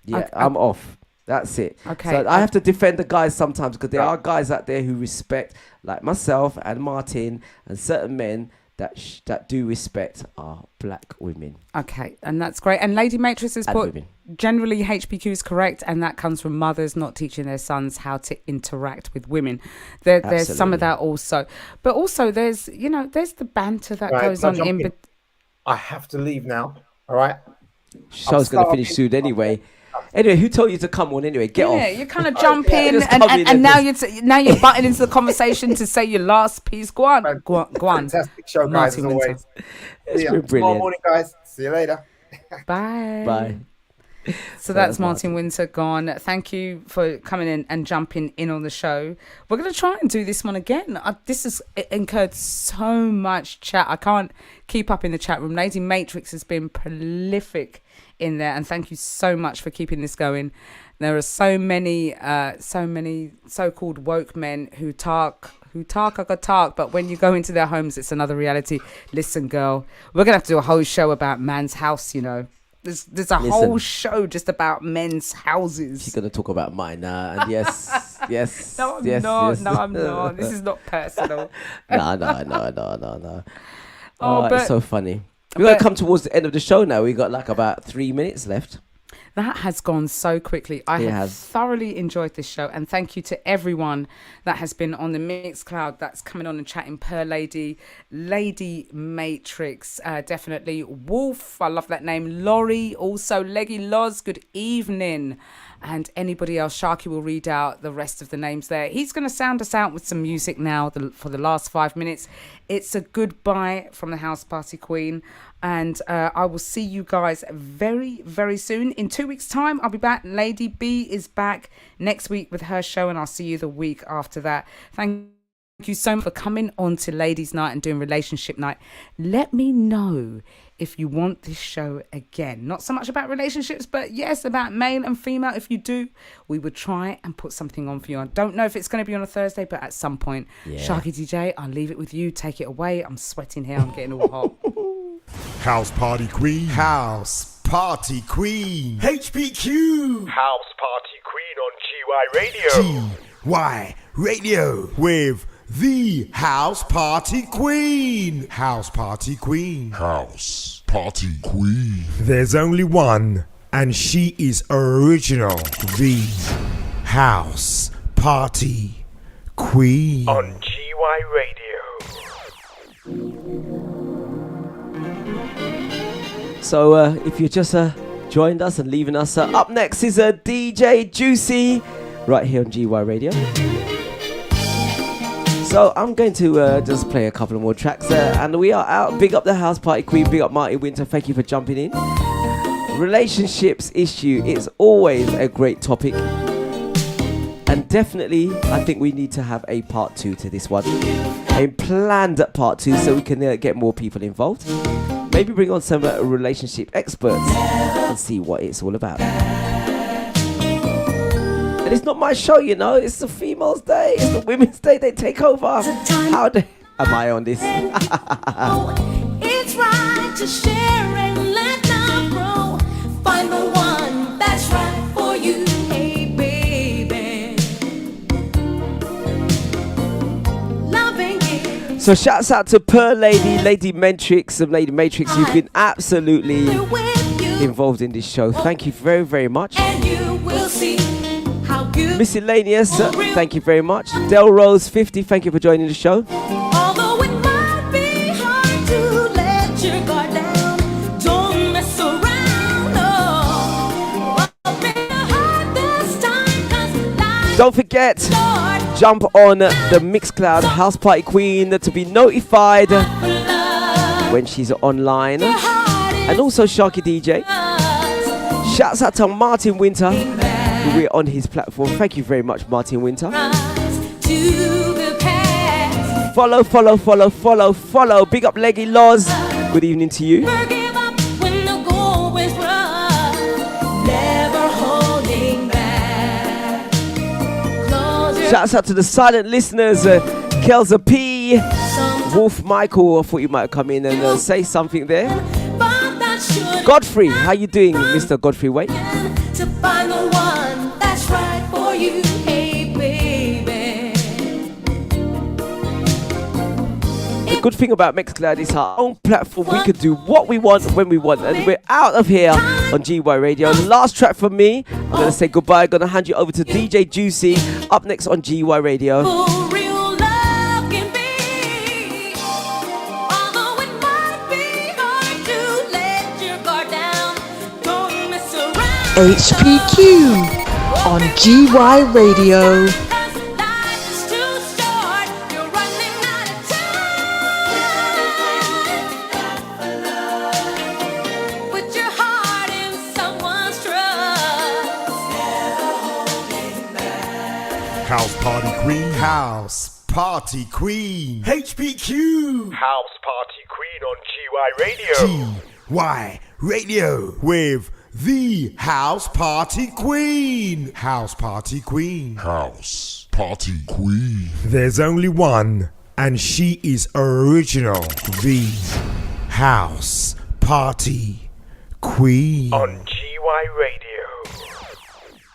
Yeah, I'm off. That's it. Okay. So I have to defend the guys sometimes because there are guys out there who respect, like myself and Martin and certain men that do respect our black women. Okay, and that's great. And Lady Matrix has put, women. generally HPQ is correct, and that comes from mothers not teaching their sons how to interact with women. There's some of that also. But also there's the banter that goes on in. I have to leave now. All right. Show's going to finish soon anyway. Anyway, who told you to come on anyway? Get off. Yeah, you kind of jump in and now you're butting into the conversation to say your last piece. Go on. Fantastic show, guys, as always. It's been brilliant. Tomorrow morning, guys. See you later. Bye. Bye. So that's Martin Winter gone. Thank you for coming in and jumping in on the show. We're going to try and do this one again. This has incurred so much chat. I can't keep up in the chat room. Lady Matrix has been prolific in there, and thank you so much for keeping this going. There are so many so-called woke men who talk, but when you go into their homes, it's another reality. Listen, girl, we're going to have to do a whole show about man's house, There's a whole show just about men's houses. She's going to talk about mine now. And yes. No, I'm not. This is not personal. No. Oh, it's so funny. We're going to come towards the end of the show now. We've got like about 3 minutes left. That has gone so quickly. I have thoroughly enjoyed this show, and thank you to everyone that has been on the Mixcloud that's coming on and chatting. Per Lady Matrix, definitely. Wolf, I love that name. Laurie, also Leggy Loz, good evening. And anybody else, Sharky will read out the rest of the names there. He's going to sound us out with some music now for the last 5 minutes. It's a goodbye from the House Party Queen. And I will see you guys very, very soon. In 2 weeks' time, I'll be back. Lady B is back next week with her show, and I'll see you the week after that. Thank you so much for coming on to Ladies' Night and doing Relationship Night. Let me know if you want this show again. Not so much about relationships, but yes, about male and female. If you do, we would try and put something on for you. I don't know if it's going to be on a Thursday, but at some point. Yeah. Sharky DJ, I'll leave it with you. Take it away. I'm sweating here. I'm getting all hot. House Party Queen. House Party Queen. HPQ. House Party Queen on GY Radio. GY Radio with the House Party Queen. House Party Queen. House Party Queen. There's only one, and she is original. The House Party Queen. On GY Radio. So if you just joined us and leaving us, up next is DJ Juicy right here on GY Radio. So I'm going to just play a couple of more tracks and we are out. Big up the House Party Queen, big up Martin Winter, thank you for jumping in. Relationships issue is always a great topic, and definitely I think we need to have a part 2 to this one, a planned part 2, so we can get more people involved. Maybe bring on some relationship experts and see what it's all about. And it's not my show, it's the females' day, it's the women's day, they take over. How am I on this? It's right to share and let love grow. Find the one that's right for you. Hey, baby. Loving it. So shouts out to Per Lady Matrix, and Lady Matrix, you've been absolutely involved in this show. Thank you very, very much. And you will see how good. Miscellaneous, thank you very much. Del Rose 50, thank you for joining the show. Although it might be hard to let your guard down, don't mess around. Don't forget, jump on the Mixcloud House Party Queen to be notified when she's online. And also Sharky DJ. Shouts out to Martin Winter. We're on his platform. Thank you very much, Martin Winter. Follow. Big up Leggy Laws. Good evening to you. Shouts out to the silent listeners, Kelza P, Wolf Michael. I thought you might come in and say something there. Godfrey, how you doing, Mr. Godfrey Wait? you, hey baby. The good thing about Mixcloud is our own platform. We could do what we want when we want, and we're out of here on GY Radio. Last track from me. I'm gonna say goodbye. Gonna hand you over to DJ Juicy. Up next on GY Radio. For real love can be, although it might be hard to let your guard down. Don't mess around. HPQ on GY Radio. Life is too short. You're running out of time. Put your heart in someone's trust. House Party Queen. House Party Queen. HPQ. House Party Queen on GY Radio. GY Radio with the House Party Queen. House Party Queen. House Party Queen. There's only one, and she is original. The House Party Queen. On GY Radio.